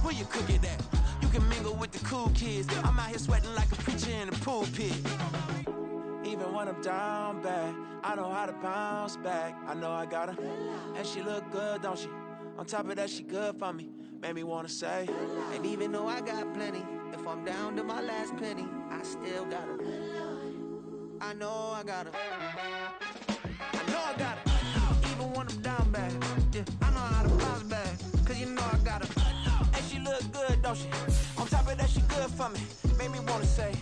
where you cook it at? You can mingle with the cool kids. I'm out here sweating like a preacher in the pulpit. Even when I'm down bad, I know how to bounce back. I know I got her, and she look good, don't she? On top of that, she good for me. Made me wanna say, and even though I got plenty, if I'm down to my last penny, I still got her. I know I got her. I know I got her. Even when I'm down bad, yeah, I know how to bounce back. Cause you know I got her. and she look good, don't she? On top of that, she good for me. Made me wanna say,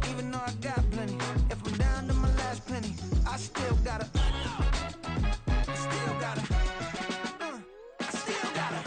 even though I got plenty, if I'm down to my last penny, I still got her. I still got her. I still got her.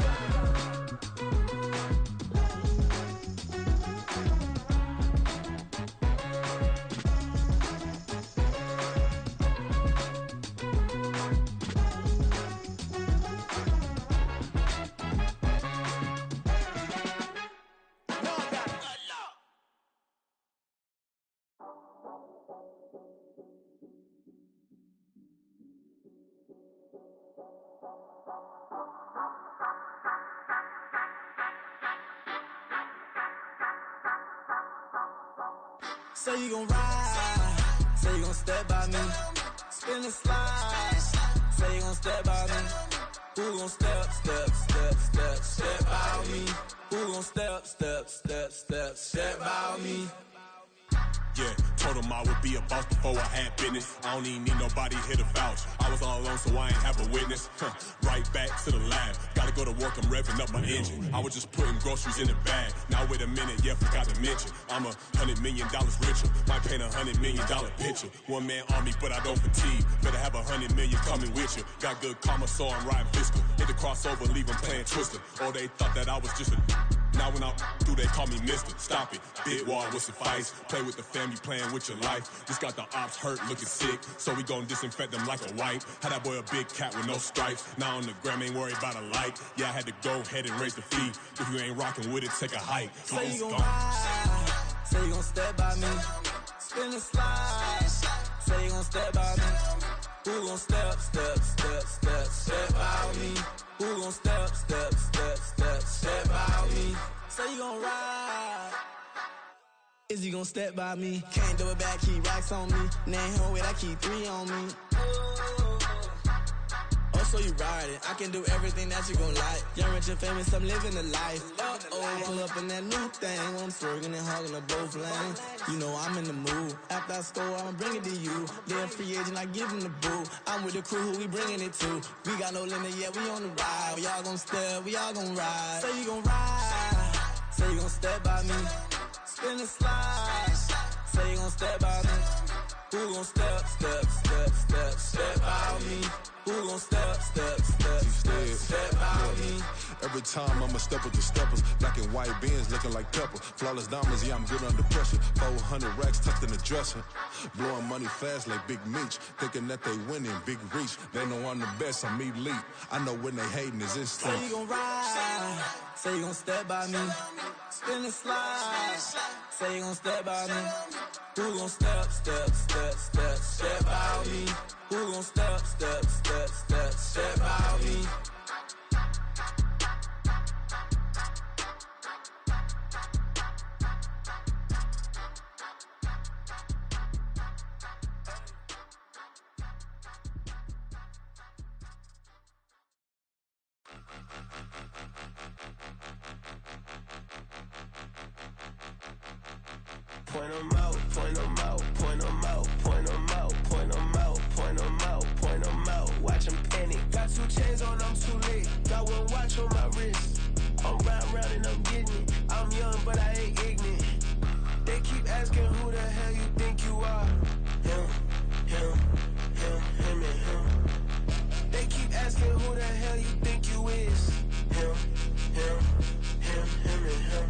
say you gon' ride, say you gon' step by me, spin and slide, say you gon' step by me. Who gon' step by me? Who gon' step by me? Yeah, told him I would be a boss before I had business. I don't even need nobody here to vouch. I was all alone, so I ain't have a witness. Right back to the lab. Gotta go to work, I'm revving up my engine. I was just putting groceries in the bag. Now wait a minute, yeah, forgot to mention. I'm $100 million richer. Might paint $100 million picture. One man army, but I don't fatigue. Better have 100 million coming with you. Got good karma, so I'm riding fiscal. Hit the crossover, leave them playing Twister. Or they thought that I was just a... Now when I do, they call me mister. Stop it. Big wall with suffice. Play with the family, playing with your life. Just got the ops hurt, looking sick. So we gon' disinfect them like a wipe. Had that boy a big cat with no stripes. Now on the gram, ain't worried about a light. Yeah, I had to go ahead and raise the fee. If you ain't rocking with it, take a hike. Say you gon' ride. Say you gon' step by me. Spin and slide. Say you gon' step by me. Who gon' step by me? Who gon' step by me? Say you gon' ride. Is he gon' step by me? Can't do it back, keep racks on me. Name him with, I keep 3 on me. Oh, so you riding. I can do everything that you gon' like. Young, rich, and famous, I'm living the life. Uh-oh, pull up in that new thing. When I'm swerving and hogging up both lanes. You know I'm in the mood. After I score, I'ma bring it to you. They're a free agent, I give him the boo. I'm with the crew, who we bringing it to. We got no limit, yeah, we on the ride. We all gon' step, we all gon' ride. Say you gon' ride. Say you gon' step by me. Spin and slide. Say you gon' step by me. Who gon' step by me? Who gon' step by me? Every time I'ma step with the steppers. Black and white beans looking like pepper. Flawless diamonds, yeah, I'm good under pressure. 400 racks tucked in the dresser. Blowing money fast like Big Meech. Thinking that they winning, big reach. They know I'm the best, I'm elite. I know when they hating is instinct. Say you gon' ride. Say you gon' step by me. Spin and slide. Say you gon' step by me. Who gon' step by me? Who gon' step by me? Point 'em out, point 'em out, point 'em out, point 'em out, point 'em out, point 'em out, point 'em out. Watch 'em panic. Got 2 chains on, I'm too late. Got 1 watch on my wrist. I'm round and I'm getting it. I'm young, but I ain't ignorant. They keep asking who the hell you think you are. Him, and him. They keep asking who the hell you think you is. Him, and him.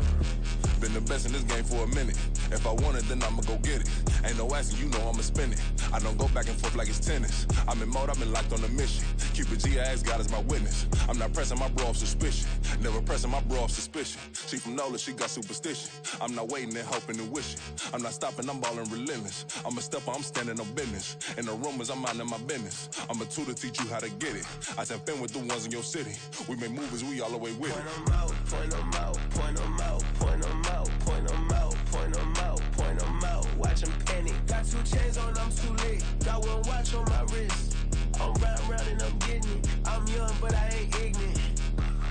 Been the best in this game for a minute. If I want it, then I'ma go get it. Ain't no asking, you know I'ma spend it. I don't go back and forth like it's tennis. I'm in mode, I've been locked on a mission. Keep it G, I ask God as my witness. I'm not pressing my bro off suspicion. Never pressing my bro off suspicion. She from Nola, she got superstition. I'm not waiting and hoping and wishing. I'm not stopping, I'm balling relentless. I'm a stepper, I'm standing on business. In the rumors, I'm minding my business. I'm a tutor, teach you how to get it. I said, been with the ones in your city. We make movies, we all the way with it. Point 'em out, point 'em out, point 'em out, point 'em out, point 'em out, point 'em out, point 'em out. Watch 'em panic. Got 2 chains on, I'm too late. Got 1 watch on my wrist. I'm round and I'm getting it. I'm young, but I ain't ignorant.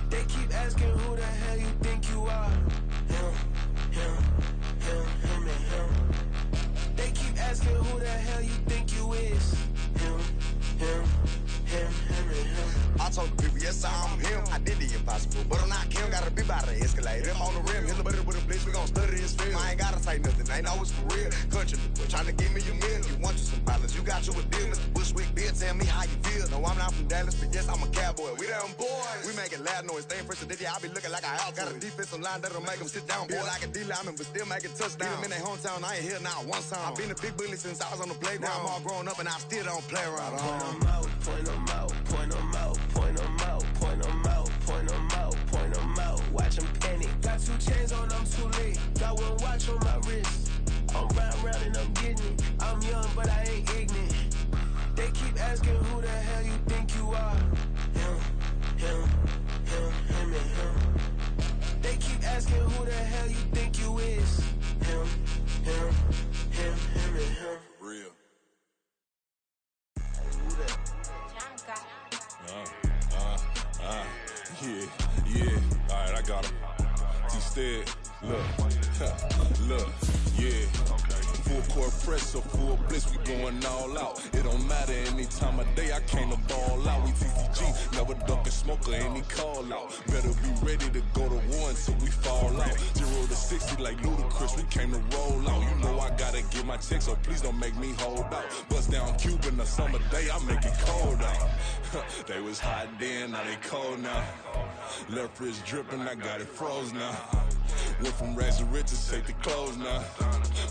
They keep asking who the hell you think you are. Him, and him. They keep asking who the hell you think you is. Him, and him. I told the people, yes, I'm him. I did the impossible, but I'm not him. Gotta be by the escalator. Him on the rim, hit a bit with a blitz. We gon' study his film. I ain't gotta say nothing, ain't always for real. Country, tryna give me a meal. You want you some pilots, you got you a deal. Mr. Bushwick, Bill, tell me how you feel. No, I'm not from Dallas, but yes, I'm a cowboy. We them boys. We making loud noise. Staying fresh today, I be looking like a house. Got a defensive line that'll make them sit down. Feel like a D-lineman, but still making touchdowns. Beat them in their hometown, I ain't here now one time. I been a big bully since I was on the playground. Now I'm all grown up and I still don't play around. Point 'em out, point 'em out, point 'em out, point 'em out, point 'em out, point 'em out, point 'em out. Watch 'em panic. Got 2 chains on, I'm too late. Got 1 watch on my wrist. I'm round and I'm getting it. I'm young, but I ain't ignorant. They keep asking who the hell you think you are. Him, and him. They keep asking who the hell you think you is. Him, and him. Real. Yeah. All right, I got him. T-Stead, look, yeah. Full court press or full blitz, we going all out. It don't matter any time of day, I came to ball out. We TTG, never ducking smoker, any call out. Better be ready to go to war until we fall out. 0 to 60 like Ludacris, we came to roll out. You know I gotta get my check, so please don't make me hold out. Bust down Cuban a summer day, I make it cold out. They was hot then, now they cold now. Left wrist dripping, I got it froze now. Went from rags to riches, take the clothes now.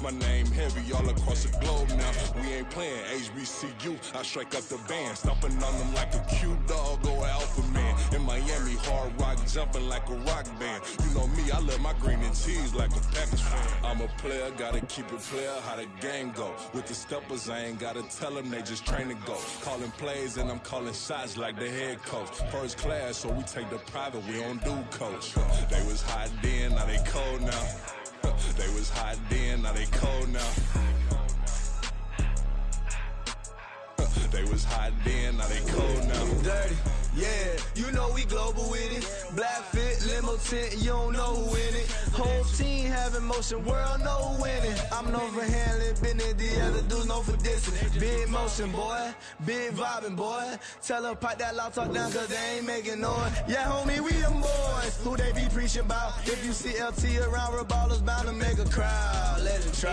My name heavy all across the globe now. We ain't playing HBCU, I strike up the band. Stomping on them like a cute dog or alpha man. In Miami, hard rock jumping like a rock band. You know me, I love my green and cheese like a Packers fan. I'm a player, gotta keep it player, how the game go. With the steppers, I ain't gotta tell them, they just train to go. Calling plays and I'm calling shots like the head coach. First class, so we take the private, we don't do coach. They was hot then, now they cold now. They was hot then, now they cold now. They was hot then, now they cold now. Dirty, yeah, you know we global with it. Black fit, limo tint, you don't know who in it. Whole team having motion, world know who winning. I'm known for handling business, the other dudes known for dissing. Big motion, boy, big vibing, boy. Tell her pipe that loud talk down, cause they ain't making noise. Yeah, homie, we them boys, who they be preaching about. If you see LT around, Reballer's bound to make a crowd. Let it try.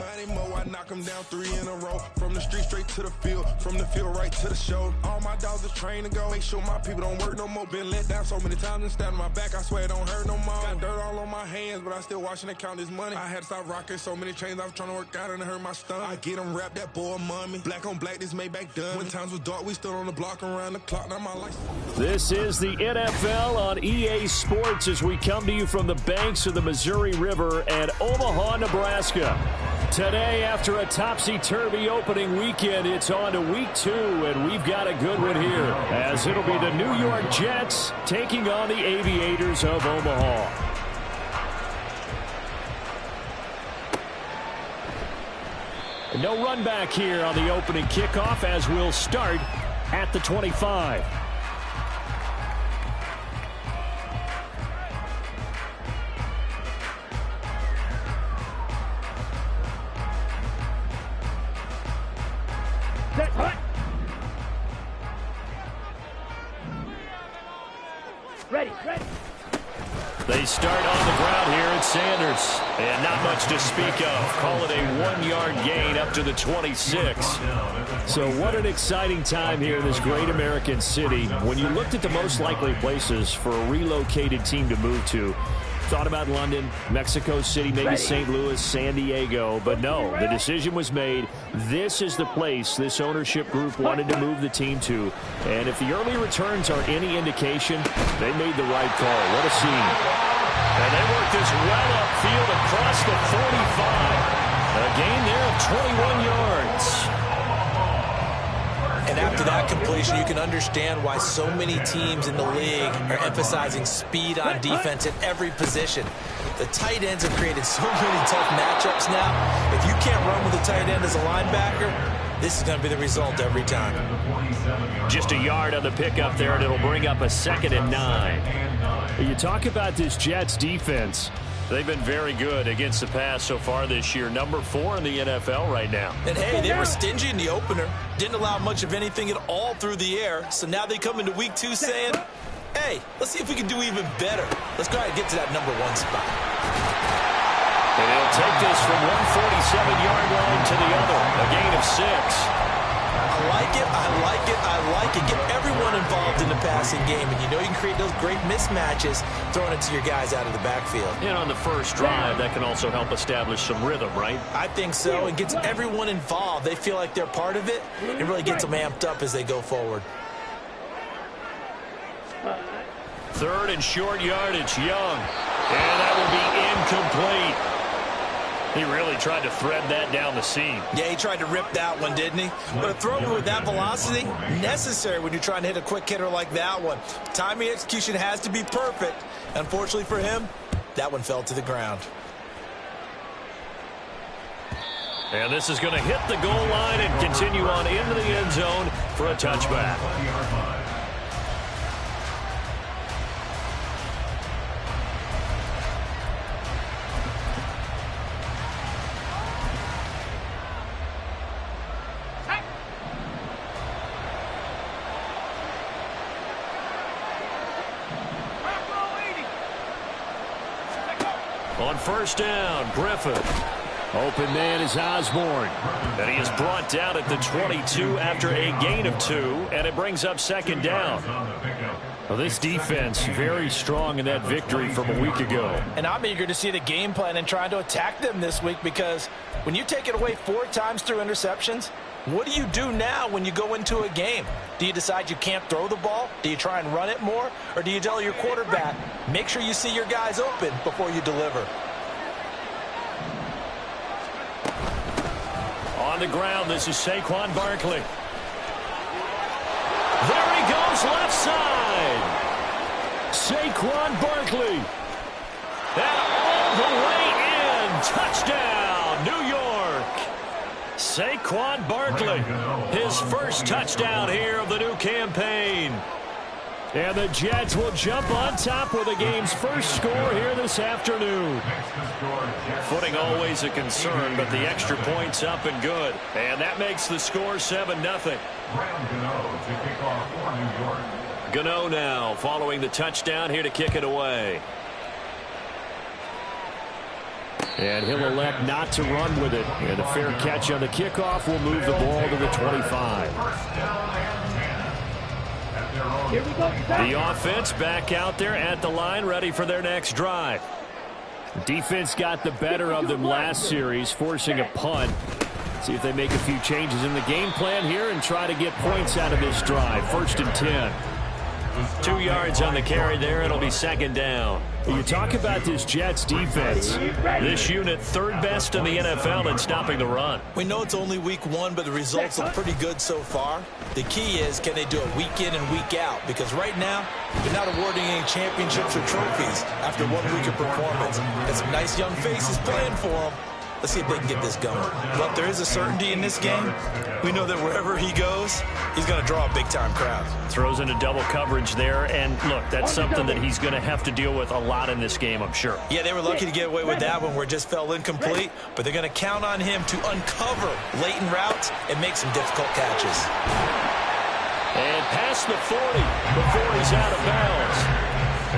Mighty mo, I knock them down 3 in a row. From the street straight to the field, from the field right to the show. All my dogs are trained to go. Make sure my people don't work no more. Been let down so many times and stabbed my back. I swear it don't hurt no more. Got dirt all on my hands, but I still watching and count this money. I had to stop rocking so many chains. I was trying to work out and it hurt my stomach. I get them wrapped, that boy mommy. Black on black, this Maybach done. When times was dark, we stood on the block around the clock. Now my life. This is the NFL on EA Sports as we come to you from the banks of the Missouri River at Omaha, Nebraska. Today, after a topsy-turvy opening weekend, it's on to week 2, and we've got a good one here, as it'll be the New York Jets taking on the Aviators of Omaha. No run back here on the opening kickoff, as we'll start at the 25. Ready. They start on the ground here at Sanders. And not much to speak of. Call it a 1-yard gain up to the 26. So what an exciting time here in this great American city. When you looked at the most likely places for a relocated team to move to, Thought about London, Mexico City, maybe St. Louis, San Diego, but no, the decision was made. This is the place this ownership group wanted to move the team to. And if the early returns are any indication, they made the right call. What a scene. And they work this well upfield across the 45. A gain there of 21 yards. And after that completion, you can understand why so many teams in the league are emphasizing speed on defense at every position. The tight ends have created so many tough matchups now. If you can't run with a tight end as a linebacker, this is going to be the result every time. Just a yard on the pickup there, and it'll bring up a 2nd and 9. You talk about this Jets defense. They've been very good against the pass so far this year. Number 4 in the NFL right now. And, hey, they were stingy in the opener. Didn't allow much of anything at all through the air. So now they come into week 2 saying, hey, let's see if we can do even better. Let's go ahead and get to that number 1 spot. And they'll take this from 147-yard line to the other. A gain of 6. I like it, I like it, I like it. Get everyone involved in the passing game, and you know you can create those great mismatches throwing it to your guys out of the backfield. And on the first drive, that can also help establish some rhythm, right? I think so. It gets everyone involved. They feel like they're part of it. It really gets them amped up as they go forward. 3rd and short yardage, Young. And that will be incomplete. He really tried to thread that down the seam. Yeah, he tried to rip that one, didn't he? But a throw with that velocity, necessary when you're trying to hit a quick hitter like that one. Timing execution has to be perfect. Unfortunately for him, that one fell to the ground. And this is going to hit the goal line and continue on into the end zone for a touchback. On first down, Griffin. Open man is Osborne. And he is brought down at the 22 after a gain of 2, and it brings up 2nd down. Well, this defense very strong in that victory from a week ago. And I'm eager to see the game plan and trying to attack them this week, because when you take it away 4 times through interceptions, what do you do now when you go into a game? Do you decide you can't throw the ball? Do you try and run it more? Or do you tell your quarterback, make sure you see your guys open before you deliver? On the ground, this is Saquon Barkley. There he goes, left side. Saquon Barkley. And all the way in. Touchdown, New York. Saquon Barkley, his first touchdown here of the new campaign. And the Jets will jump on top with the game's first score here this afternoon. Footing always a concern, but the extra point's up and good. And that makes the score 7-0. Gano now following the touchdown here to kick it away. And he'll elect not to run with it. And a fair catch on the kickoff will move the ball to the 25. The offense back out there at the line, ready for their next drive. Defense got the better of them last series, forcing a punt. See if they make a few changes in the game plan here and try to get points out of this drive. 1st and 10. 2 yards on the carry there. It'll be 2nd down. You talk about this Jets defense. This unit 3rd best in the NFL in stopping the run. We know it's only week 1, but the results look pretty good so far. The key is, can they do it week in and week out? Because right now, they're not awarding any championships or trophies after 1 week of performance. Got some nice young faces playing for them. Let's see if they can get this going. But there is a certainty in this game. We know that wherever he goes, he's going to draw a big-time crowd. Throws into double coverage there, and look, that's something that he's going to have to deal with a lot in this game, I'm sure. Yeah, they were lucky to get away with that one where it just fell incomplete, but they're going to count on him to uncover latent routes and make some difficult catches. And past the 40 before he's out of bounds.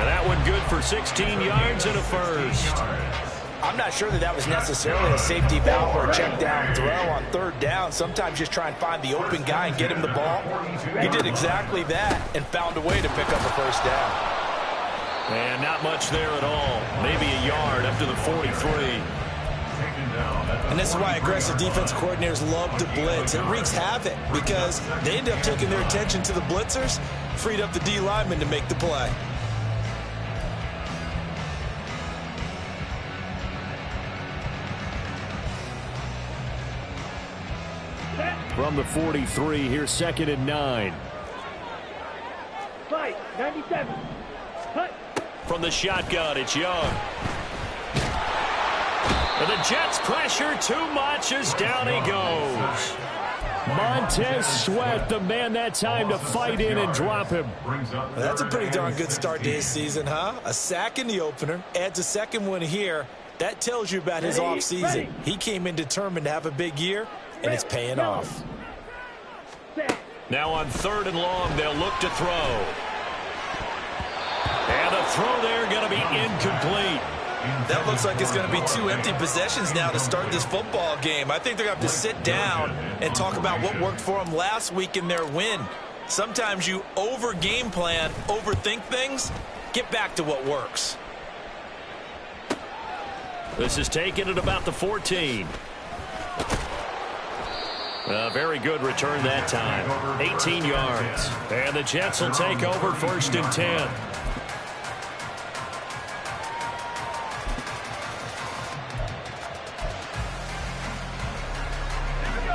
And that one good for 16 yards and a first. I'm not sure that was necessarily a safety valve or a check down throw on 3rd down. Sometimes just try and find the open guy and get him the ball. He did exactly that and found a way to pick up a 1st down. And not much there at all. Maybe a yard up to the 43. And this is why aggressive defense coordinators love to blitz. It wreaks havoc because they end up taking their attention to the blitzers, freed up the D lineman to make the play. From the 43, here's 2nd and 9. Fight, 97. Cut. From the shotgun, it's Young. And the Jets pressure too much as down he goes. Montez Sweat, the man that time to fight in and drop him. Well, that's a pretty darn good start to his season, huh? A sack in the opener, adds a second one here. That tells you about his offseason. He came in determined to have a big year, and it's paying off. Now on 3rd and long, they'll look to throw. And the throw there going to be incomplete. That looks like it's going to be 2 empty possessions now to start this football game. I think they're going to have to sit down and talk about what worked for them last week in their win. Sometimes you over-game plan, overthink things. Get back to what works. This is taken at about the 14. A very good return that time. 18 yards. And the Jets will take over 1st and 10.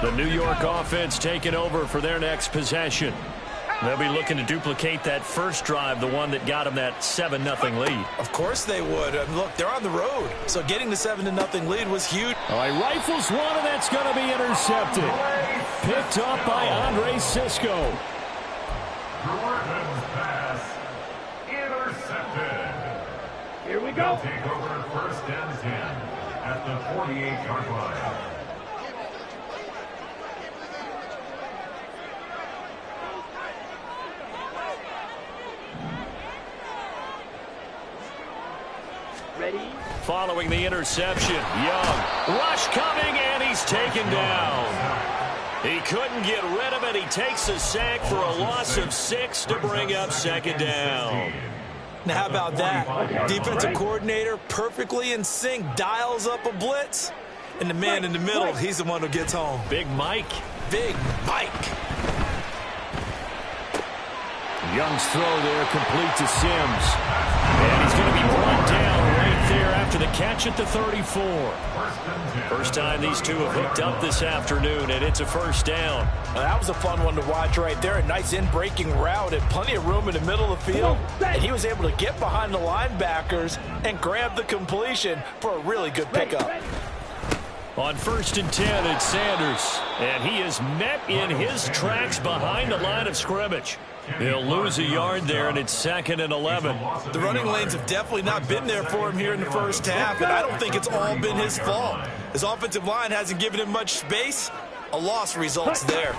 The New York offense taking over for their next possession. They'll be looking to duplicate that first drive, the one that got them that 7-0 lead. Of course they would. Look, they're on the road, so getting the 7-0 lead was huge. All right, rifles one, and that's going to be intercepted. Picked up by Andre Cisco. Jordan's pass intercepted. Here we go. Take over 1st and 10 at the 48-yard line. Ready? Following the interception, Young. Rush coming, and he's taken down. He couldn't get rid of it. He takes a sack for a loss of 6 to bring up 2nd down. Now, how about that? Defensive coordinator perfectly in sync, dials up a blitz, and the man in the middle, he's the one who gets home. Big Mike. Big Mike. Young's throw there complete to Sims. And he's going to be brought down right there after the catch at the 34. First time these two have hooked up this afternoon, and it's a 1st down. Well, that was a fun one to watch right there. A nice in-breaking route and plenty of room in the middle of the field. And he was able to get behind the linebackers and grab the completion for a really good pickup. On 1st and 10, it's Sanders. And he is met in his tracks behind the line of scrimmage. He'll lose a yard there, and it's 2nd and 11. The running lanes have definitely not been there for him here in the first half, and I don't think it's all been his fault. His offensive line hasn't given him much space. A loss results there.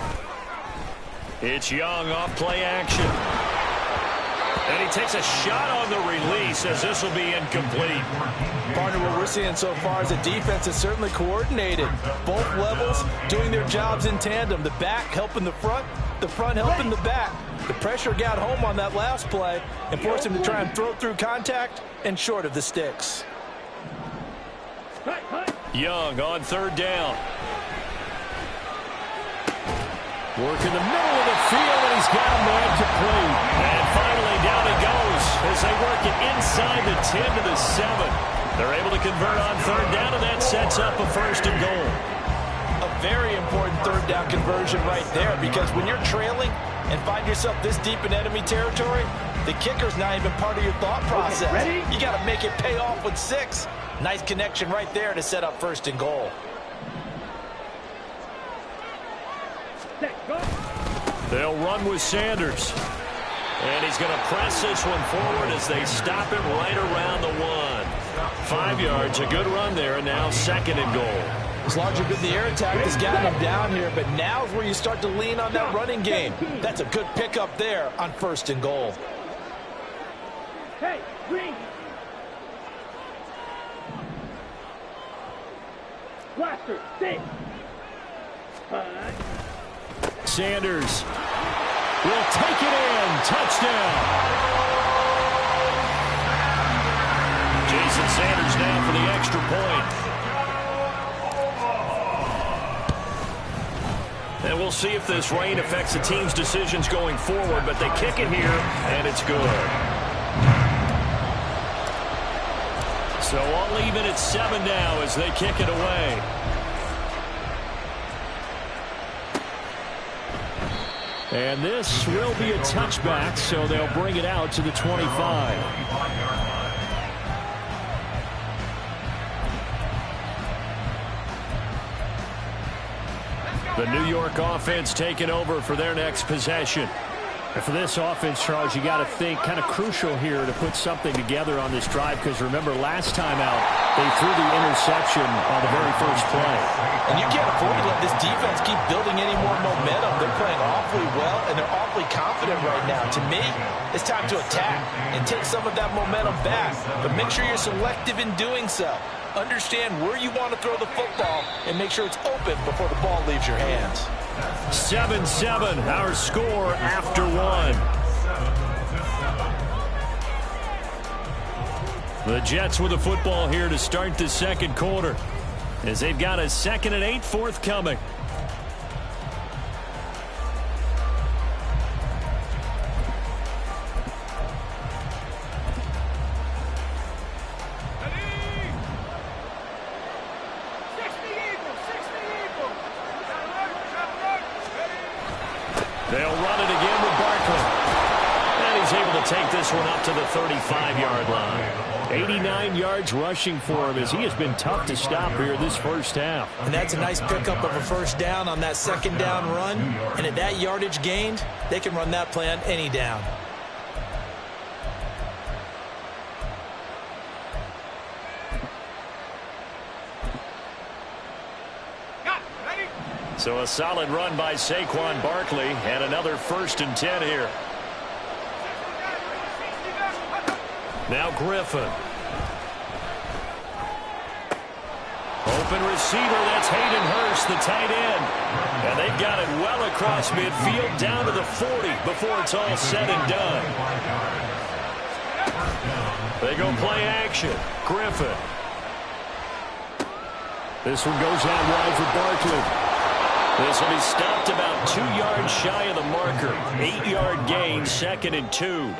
It's Young off play action. And he takes a shot on the release as this will be incomplete. Partner, what we're seeing so far is the defense is certainly coordinated. Both levels doing their jobs in tandem. The back helping the front helping the back. The pressure got home on that last play and forced him to try and throw through contact and short of the sticks. Young on 3rd down. Working the middle of the field, and he's got a man complete. And finally down he goes as they work it inside the 10 to the 7. They're able to convert on 3rd down, and that sets up a 1st and goal. A very important 3rd down conversion right there, because when you're trailing and find yourself this deep in enemy territory, the kicker's not even part of your thought process. You got to make it pay off with 6. Nice connection right there to set up 1st and goal. They'll run with Sanders. And he's going to press this one forward as they stop him right around the 1. 5 yards, a good run there, and now 2nd and goal. As long as you're good, the air attack has gotten him down here, but now is where you start to lean on that running game. That's a good pickup there on 1st and goal. Hey, green. Blaster, 6. Sanders will take it in. Touchdown. for the extra point. And we'll see if this rain affects the team's decisions going forward, but they kick it here, and it's good. So all even at 7 now as they kick it away. And this will be a touchback, so they'll bring it out to the 25. The New York offense taking over for their next possession. And for this offense, Charles, you got to think kind of crucial here to put something together on this drive, because remember last time out they threw the interception on the very first play. And you can't afford to let this defense keep building any more momentum. They're playing awfully well, and they're awfully confident right now. To me, it's time to attack and take some of that momentum back. But make sure you're selective in doing so. Understand where you want to throw the football and make sure it's open before the ball leaves your hands. 7-7, our score after 1. The Jets with the football here to start the second quarter, as they've got a 2nd and 8 forthcoming. They'll run it again with Barkley. And he's able to take this one up to the 35-yard line. 89 yards rushing for him, as he has been tough to stop here this first half. And that's a nice pickup of a first down on that second down run. And at that yardage gained, they can run that play on any down. So a solid run by Saquon Barkley, and another 1st and 10 here. Now Griffin. Open receiver, that's Hayden Hurst, the tight end. And they've got it well across midfield, down to the 40 before it's all said and done. They go play action. Griffin. This one goes out wide for Barkley. This will be stopped about 2 yards shy of the marker. 8-yard gain, 2nd and 2.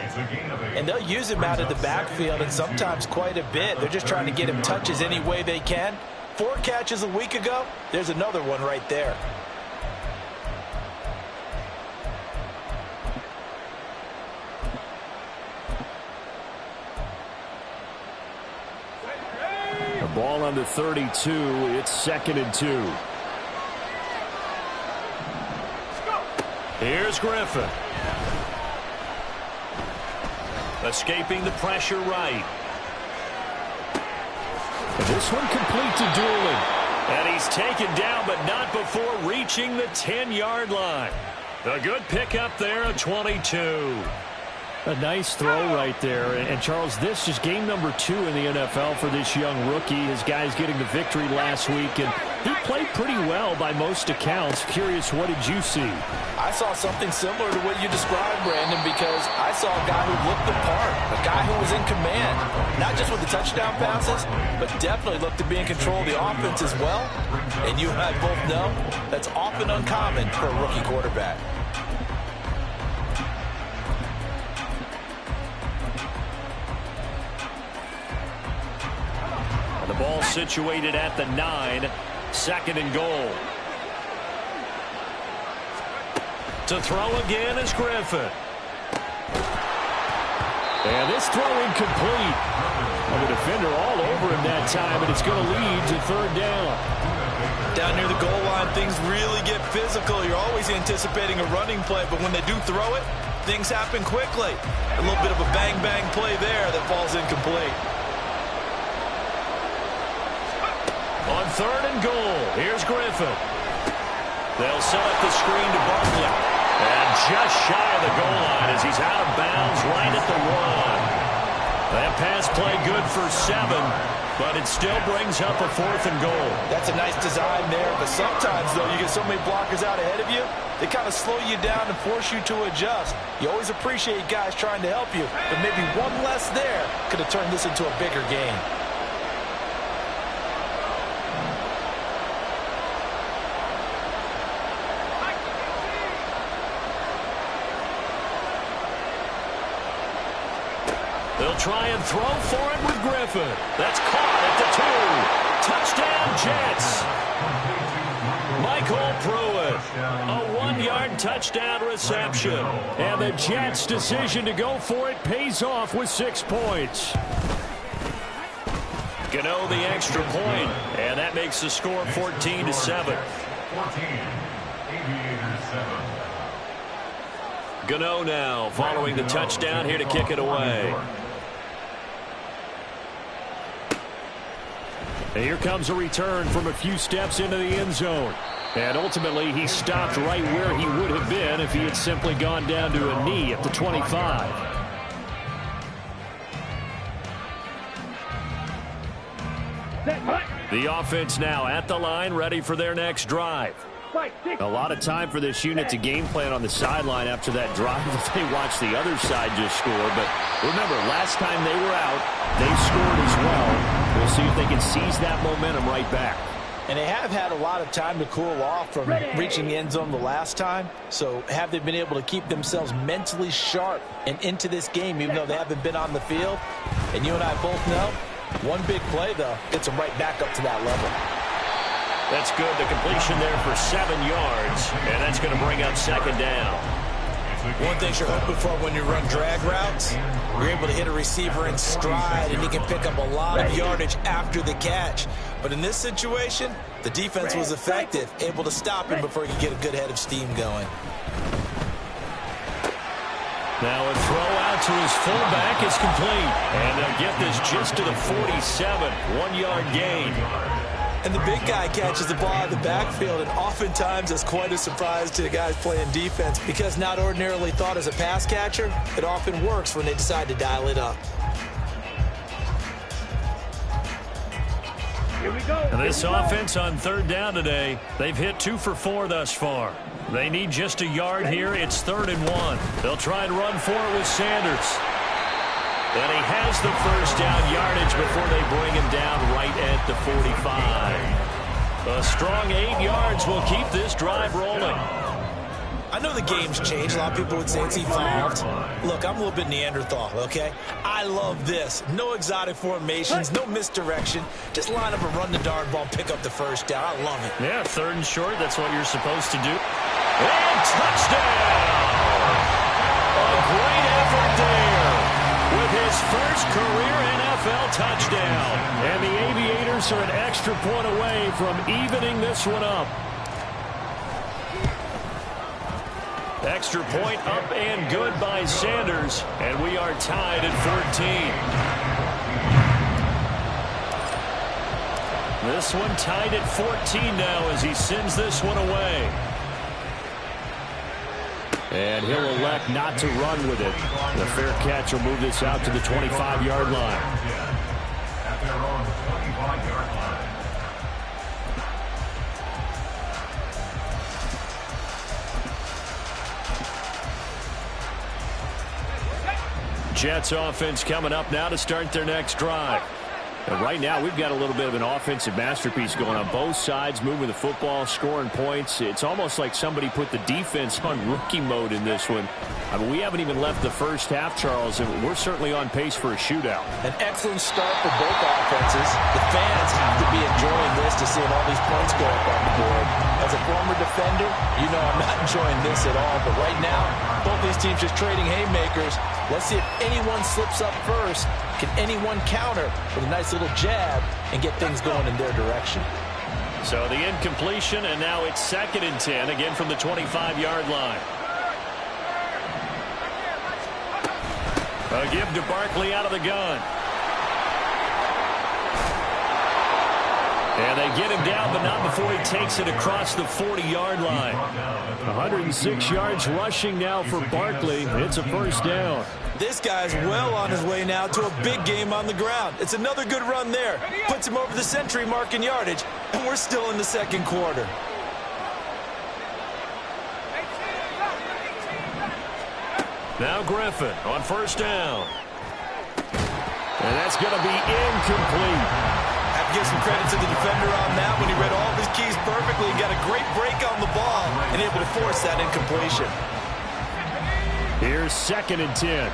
And they'll use him out of the backfield, and sometimes quite a bit. They're just trying to get him touches any way they can. 4 catches a week ago. There's another one right there. The ball on the 32. It's 2nd and 2. Here's Griffin. Escaping the pressure right. This one complete to Doolin. And he's taken down, but not before reaching the 10-yard line. A good pickup there, a 22. A nice throw right there. And Charles, this is game number 2 in the NFL for this young rookie. His guys getting the victory last week, and he played pretty well by most accounts. Curious, what did you see? I saw something similar to what you described, Brandon, because I saw a guy who looked the part, a guy who was in command, not just with the touchdown passes, but definitely looked to be in control of the offense as well. And you and I both know that's often uncommon for a rookie quarterback. The ball situated at the 9, 2nd and goal. To throw again is Griffin. And this throw incomplete. And the defender all over him that time, and it's going to lead to 3rd down. Down near the goal line, things really get physical. You're always anticipating a running play, but when they do throw it, things happen quickly. A little bit of a bang-bang play there that falls incomplete. On 3rd and goal, here's Griffin. They'll set up the screen to Barkley. And just shy of the goal line as he's out of bounds right at the 1. That pass play good for 7, but it still brings up a 4th and goal. That's a nice design there, but sometimes, though, you get so many blockers out ahead of you, they kind of slow you down and force you to adjust. You always appreciate guys trying to help you, but maybe one less there could have turned this into a bigger game. They'll try and throw for it with Griffin. That's caught at the 2. Touchdown, Jets. Michael Pruitt, a 1-yard touchdown reception. And the Jets' decision to go for it pays off with 6 points. Gano the extra point, and that makes the score 14-7. 14, Aviators 7. Gano now following the touchdown here to kick it away. And here comes a return from a few steps into the end zone. And ultimately, he stopped right where he would have been if he had simply gone down to a knee at the 25. The offense now at the line, ready for their next drive. A lot of time for this unit to game plan on the sideline after that drive if they watch the other side just score. But remember, last time they were out, they scored as well. We'll see if they can seize that momentum right back. And they have had a lot of time to cool off from reaching the end zone the last time. So have they been able to keep themselves mentally sharp and into this game, even though they haven't been on the field? And you and I both know, one big play, though, gets them right back up to that level. That's good. The completion there for 7 yards, and that's going to bring up 2nd down. One thing you're hoping for when you run drag routes, you're able to hit a receiver in stride, and he can pick up a lot of yardage after the catch. But in this situation, the defense was effective, able to stop him before he could get a good head of steam going. Now a throw out to his fullback is complete, and they'll get this just to the 47, 1-yard gain. And the big guy catches the ball out of the backfield, and oftentimes it's quite a surprise to the guys playing defense because not ordinarily thought as a pass catcher, it often works when they decide to dial it up. Here we go. This offense on 3rd down today, they've hit 2 for 4 thus far. They need just a yard here. It's 3rd and 1. They'll try and run for it with Sanders. And he has the first down yardage before they bring him down right at the 45. A strong 8 yards will keep this drive rolling. I know the game's changed. A lot of people would say it's evolved. Look, I'm a little bit Neanderthal, okay? I love this. No exotic formations, no misdirection. Just line up and run the darn ball, pick up the first down. I love it. Yeah, 3rd and short. That's what you're supposed to do. And touchdown! A great effort there with his first career NFL touchdown. And the Aviators are an extra point away from evening this one up. Extra point up and good by Sanders, and we are tied at 14. This one tied at 14 now as he sends this one away. And he'll elect not to run with it. The fair catch will move this out to the 25-yard line. At their own 25-yard line. Jets offense coming up now to start their next drive. And right now, we've got a little bit of an offensive masterpiece going on both sides, moving the football, scoring points. It's almost like somebody put the defense on rookie mode in this one. I mean, we haven't even left the first half, Charles, and we're certainly on pace for a shootout. An excellent start for both offenses. The fans have to be enjoying this to seeing all these points go up on the board. As a former defender, you know I'm not enjoying this at all. But right now, both these teams just trading haymakers. Let's see if anyone slips up first. Can anyone counter with a nice little jab and get things going in their direction? So the incompletion, and now it's 2nd and 10, again from the 25-yard line. A give to Barkley out of the gun. And they get him down, but not before he takes it across the 40-yard line. 106 yards rushing now for Barkley. It's a first down. This guy's well on his way now to a big game on the ground. It's another good run there. Puts him over the century mark in yardage, and we're still in the 2nd quarter. Now Griffin on first down. And that's going to be incomplete. I have to give some credit to the defender on that when he read all of his keys perfectly and got a great break on the ball and able to force that incompletion. Here's 2nd and 10.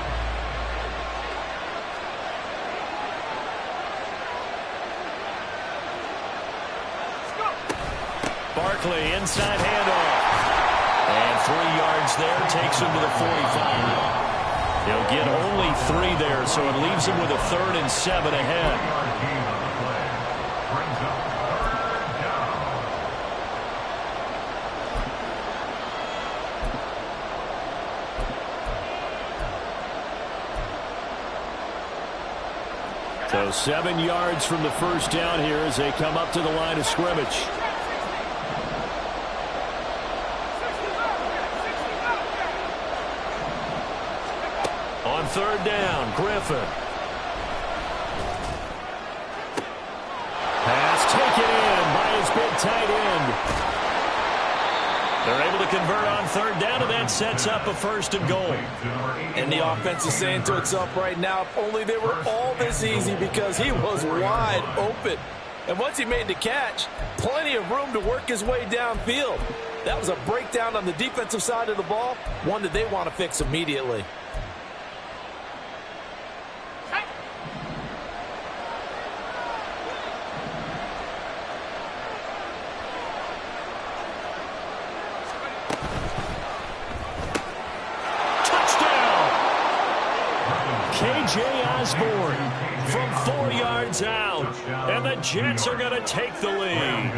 Barkley, inside handoff. And 3 yards there, takes him to the 45. He'll get only 3 there, so it leaves him with a 3rd and 7 ahead. So 7 yards from the first down here as they come up to the line of scrimmage. On 3rd down, Griffin. Pass taken in by his big tight end. They're able to convert on 3rd down, and that sets up a 1st and goal. And the offense is saying to itself right now, if only they were all this easy, because he was wide open. And once he made the catch, plenty of room to work his way downfield. That was a breakdown on the defensive side of the ball, one that they want to fix immediately. Osborne from 4 yards out, and the Jets are going to take the lead.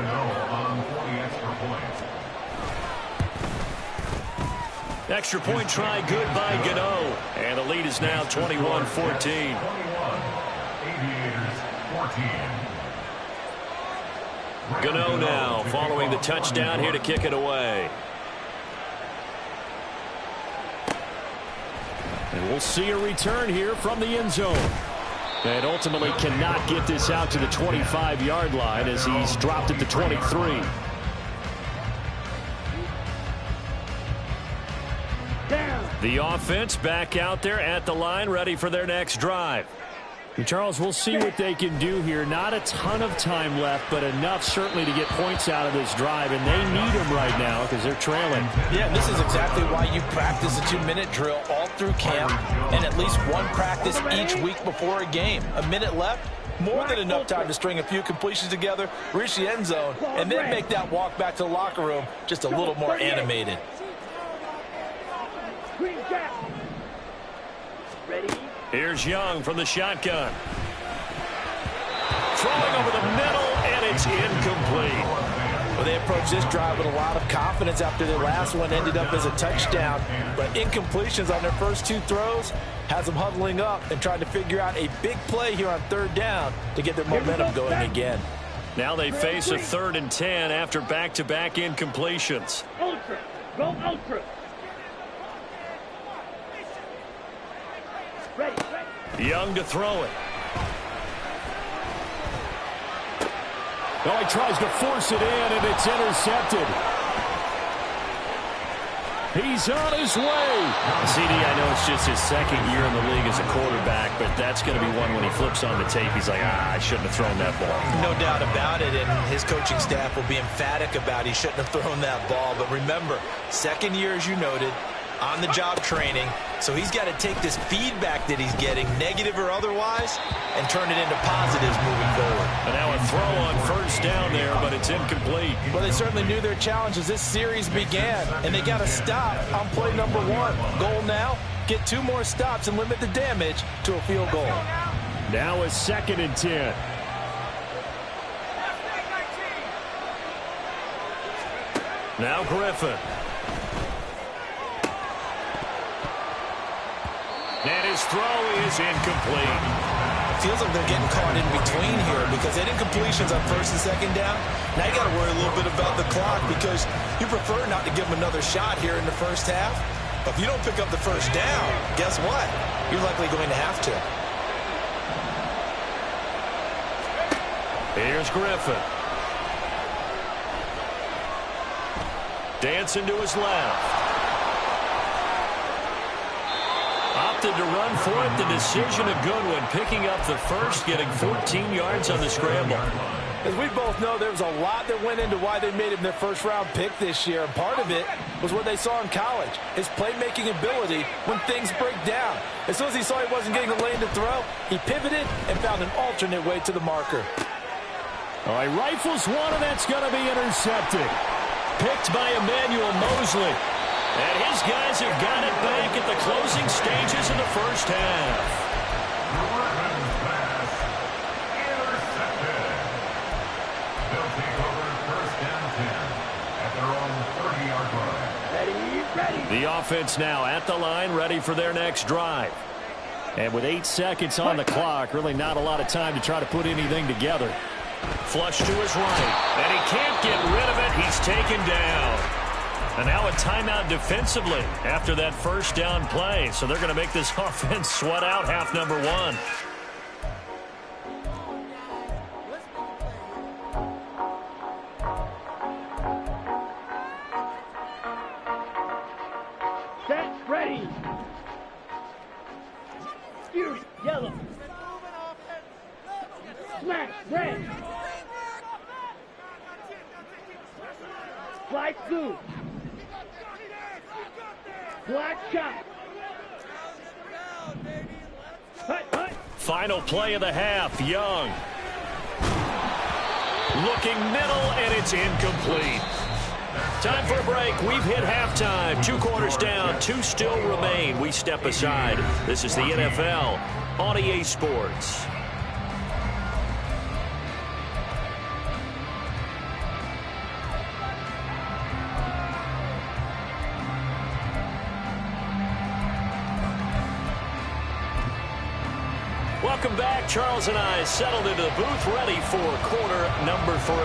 Extra point try good by Gano, and the lead is now 21-14. Aviators 14. Gano now following the touchdown here to kick it away. And we'll see a return here from the end zone. And ultimately cannot get this out to the 25-yard line as he's dropped at the 23. The offense back out there at the line, ready for their next drive. Charles, we'll see what they can do here. Not a ton of time left, but enough certainly to get points out of this drive, and they need them right now because they're trailing. Yeah, this is exactly why you practice a 2-minute drill all through camp and at least one practice each week before a game. A minute left, more than enough time to string a few completions together, reach the end zone, and then make that walk back to the locker room just a little more animated. Here's Young from the shotgun. Throwing over the middle, and it's incomplete. Well, they approached this drive with a lot of confidence after their last one ended up as a touchdown. But incompletions on their first 2 throws has them huddling up and trying to figure out a big play here on 3rd down to get their momentum going again. Now they face a 3rd and 10 after back-to-back incompletions. Ultra. Go ultra. Ready. Young to throw it. Oh, he tries to force it in, and it's intercepted. He's on his way. CD, I know it's just his 2nd year in the league as a quarterback, but that's going to be one when he flips on the tape. He's like, I shouldn't have thrown that ball. No doubt about it, and his coaching staff will be emphatic about he shouldn't have thrown that ball. But remember, 2nd year, as you noted, on-the-job training, so he's got to take this feedback that he's getting, negative or otherwise, and turn it into positives moving forward. And now a throw on 1st down there, but it's incomplete. Well, they certainly knew their challenge as this series began, and they got to stop on play number 1. Goal now, get 2 more stops and limit the damage to a field goal. Now a 2nd and 10. Now Griffin. And his throw is incomplete. Feels like they're getting caught in between here because they did completions on 1st and 2nd down. Now you got to worry a little bit about the clock because you prefer not to give them another shot here in the first half. But if you don't pick up the 1st down, guess what? You're likely going to have to. Here's Griffin. Dancing to his left. Opted to run for it. The decision a good one. Picking up the 1st, getting 14 yards on the scramble. As we both know, there was a lot that went into why they made him their 1st-round pick this year. And part of it was what they saw in college, his playmaking ability when things break down. As soon as he saw he wasn't getting a lane to throw, he pivoted and found an alternate way to the marker. All right, rifles one, and that's going to be intercepted. picked by Emmanuel Mosley. And his guys have got it back at the closing stages of the first half. They'll take over first down 10 at their own 30-yard line. The offense now at the line, ready for their next drive. And with 8 seconds on the clock, really not a lot of time to try to put anything together. Flush to his right, and he can't get rid of it. He's taken down. And now a timeout defensively after that first down play. So they're going to make this offense sweat out half number one. Set, ready. Fury, yellow. Smash, red. Flight blue. Black shot. Final play of the half, Young. Looking middle, and it's incomplete. Time for a break. We've hit halftime. 2 quarters down, 2 still remain. We step aside. This is the NFL on EA Sports. Welcome back. Charles and I settled into the booth, ready for quarter number 3.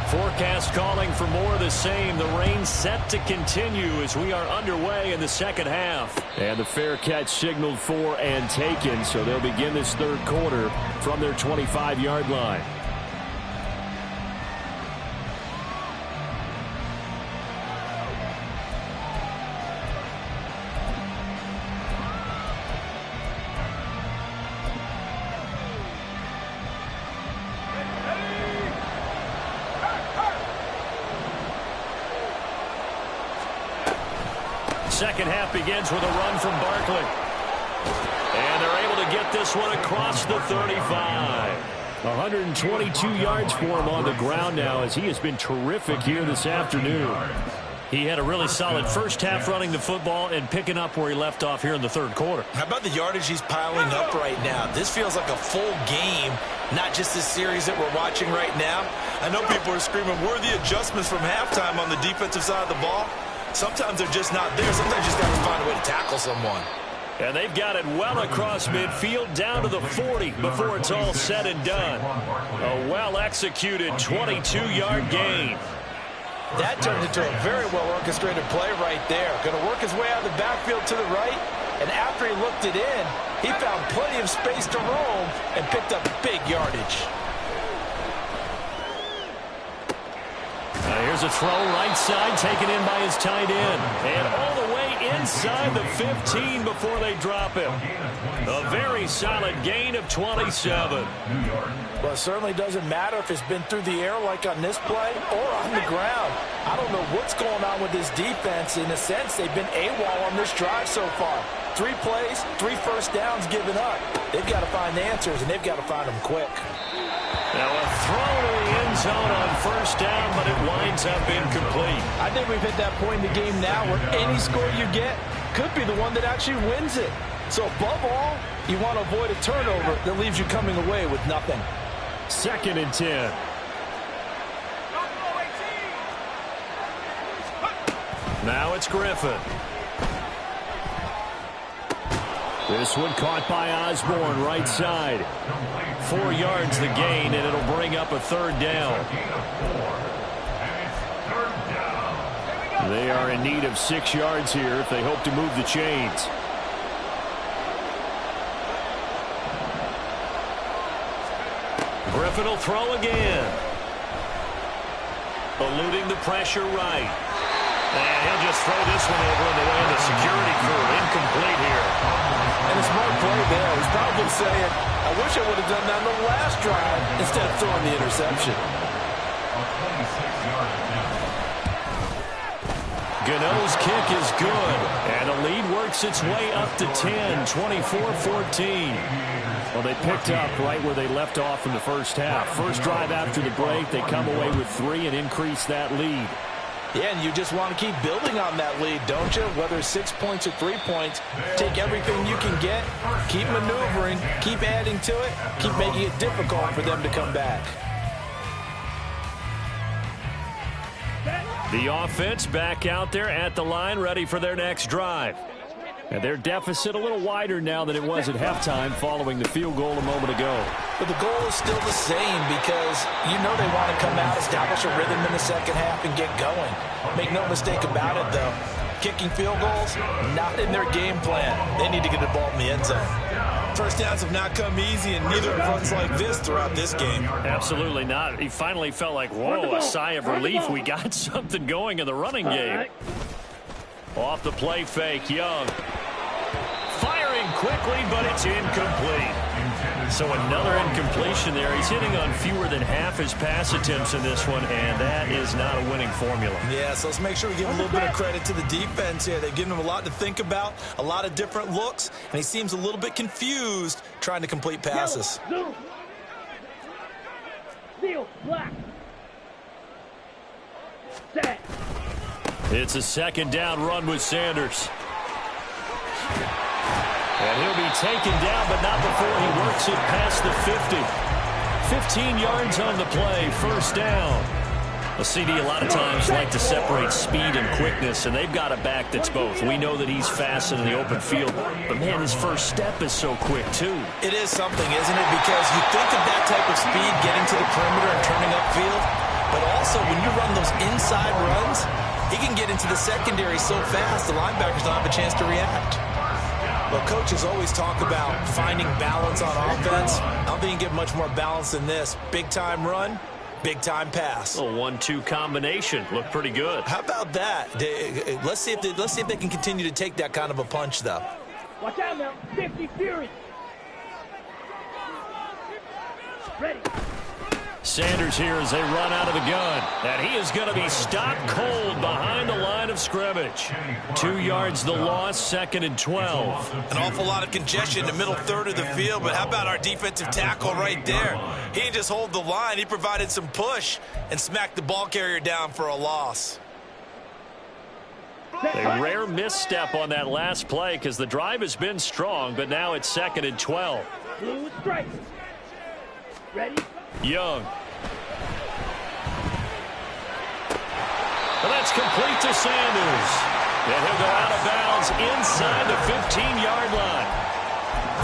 Forecast calling for more of the same. The rain set to continue as we are underway in the second half. And the fair catch signaled for and taken, so they'll begin this third quarter from their 25-yard line. Second half begins with a run from Barkley. And they're able to get this one across the 35. 122 yards for him on the ground now as he has been terrific here this afternoon. He had a really solid first half running the football and picking up where he left off here in the third quarter. How about the yardage he's piling up right now? This feels like a full game, not just this series that we're watching right now. I know people are screaming, where are the adjustments from halftime on the defensive side of the ball? Sometimes they're just not there. Sometimes you just got to find a way to tackle someone. And they've got it well across midfield down to the 40 before it's all said and done. A well-executed 22-yard gain. That turned into a very well-orchestrated play right there. Going to work his way out of the backfield to the right. And after he looked it in, he found plenty of space to roam and picked up big yardage. Here's a throw right side taken in by his tight end. And all the way inside the 15 before they drop him. A very solid gain of 27. Well, it certainly doesn't matter if it's been through the air like on this play or on the ground. I don't know what's going on with this defense. In a sense, they've been AWOL on this drive so far. 3 plays, 3 first downs given up. They've got to find the answers, and they've got to find them quick. Now a throw to the end zone on first down, but it winds up incomplete. I think we've hit that point in the game now where any score you get could be the one that actually wins it. So above all, you want to avoid a turnover that leaves you coming away with nothing. 2nd and 10. Now it's Griffin. This one caught by Osborne, right side. 4 yards the gain, and it'll bring up a 3rd down. They are in need of 6 yards here if they hope to move the chains. Griffin will throw again. Eluding the pressure right. And he'll just throw this one over in the way of the security crew. Incomplete here. And a smart play there. He's probably saying, I wish I would have done that on the last drive instead of throwing the interception. Gano's kick is good. And the lead works its way up to 10, 24-14. Well, they picked up right where they left off in the first half. First drive after the break, they come away with 3 and increase that lead. Yeah, and you just want to keep building on that lead, don't you? Whether 6 points or 3 points, take everything you can get, keep maneuvering, keep adding to it, keep making it difficult for them to come back. The offense back out there at the line, ready for their next drive. And their deficit a little wider now than it was at halftime following the field goal a moment ago. But the goal is still the same because you know they want to come out, establish a rhythm in the second half, and get going. Make no mistake about it, though. Kicking field goals, not in their game plan. They need to get the ball in the end zone. First downs have not come easy, and neither runs like this throughout this game. Absolutely not. He finally felt like, whoa, a sigh of relief. We got something going in the running game. Off the play fake, Young. Firing quickly, but it's incomplete. So another incompletion there. He's hitting on fewer than half his pass attempts in this one, and that is not a winning formula. Yeah, so let's make sure we give a little bit of credit to the defense here. They've given him a lot to think about, a lot of different looks, and he seems a little bit confused trying to complete passes. Seal, black. Set. It's a second down run with Sanders. And he'll be taken down, but not before he works it past the 50. 15 yards on the play, first down. A CD a lot of times like to separate speed and quickness, and they've got a back that's both. We know that he's fast in the open field, but man, his first step is so quick too. It is something, isn't it? Because you think of that type of speed getting to the perimeter and turning upfield, but also when you run those inside runs, he can get into the secondary so fast the linebackers don't have a chance to react. Well, coaches always talk about finding balance on offense. I don't think you can get much more balance than this. Big-time run, big-time pass. A 1-2 combination. Looked pretty good. How about that? Let's see if they can continue to take that kind of a punch, though. Watch out now. 50 Fury. Ready. Sanders here as they run out of the gun. And he is going to be stopped cold behind the line of scrimmage. 2 yards the loss, 2nd and 12. An awful lot of congestion in the middle third of the field, but how about our defensive tackle right there? He didn't just hold the line. He provided some push and smacked the ball carrier down for a loss. A rare misstep on that last play because the drive has been strong, but now it's 2nd and 12. Blue strike. Ready. Young. Well, that's complete to Sanders. And he'll go out of bounds inside the 15-yard line.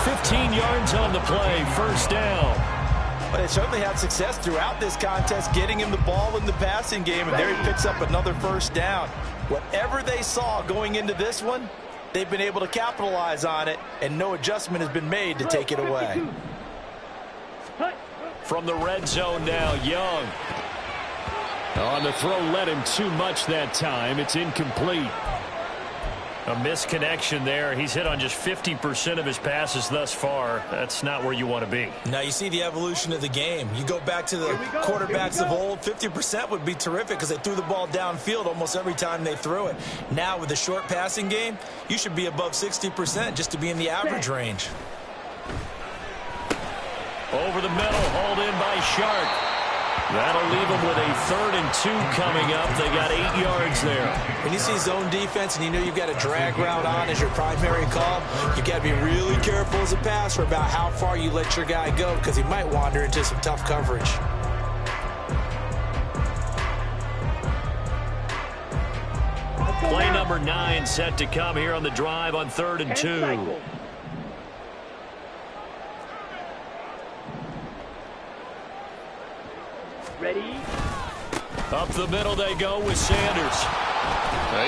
15 yards on the play, first down. But they certainly had success throughout this contest, getting him the ball in the passing game, and there he picks up another first down. Whatever they saw going into this one, they've been able to capitalize on it, and no adjustment has been made to take it away. From the red zone now, Young. On the throw, led him too much that time. It's incomplete. A misconnection there. He's hit on just 50% of his passes thus far. That's not where you want to be. Now you see the evolution of the game. You go back to the quarterbacks of old, 50% would be terrific because they threw the ball downfield almost every time they threw it. Now with the short passing game, you should be above 60% just to be in the average range. Over the middle, hauled in by Shark. That'll leave them with a 3rd and 2 coming up. They got 8 yards there. When you see zone defense and you know you've got a drag route on as your primary call, you got to be really careful as a passer about how far you let your guy go because he might wander into some tough coverage. Play number 9 set to come here on the drive on 3rd and 2. Ready. Up the middle they go with Sanders.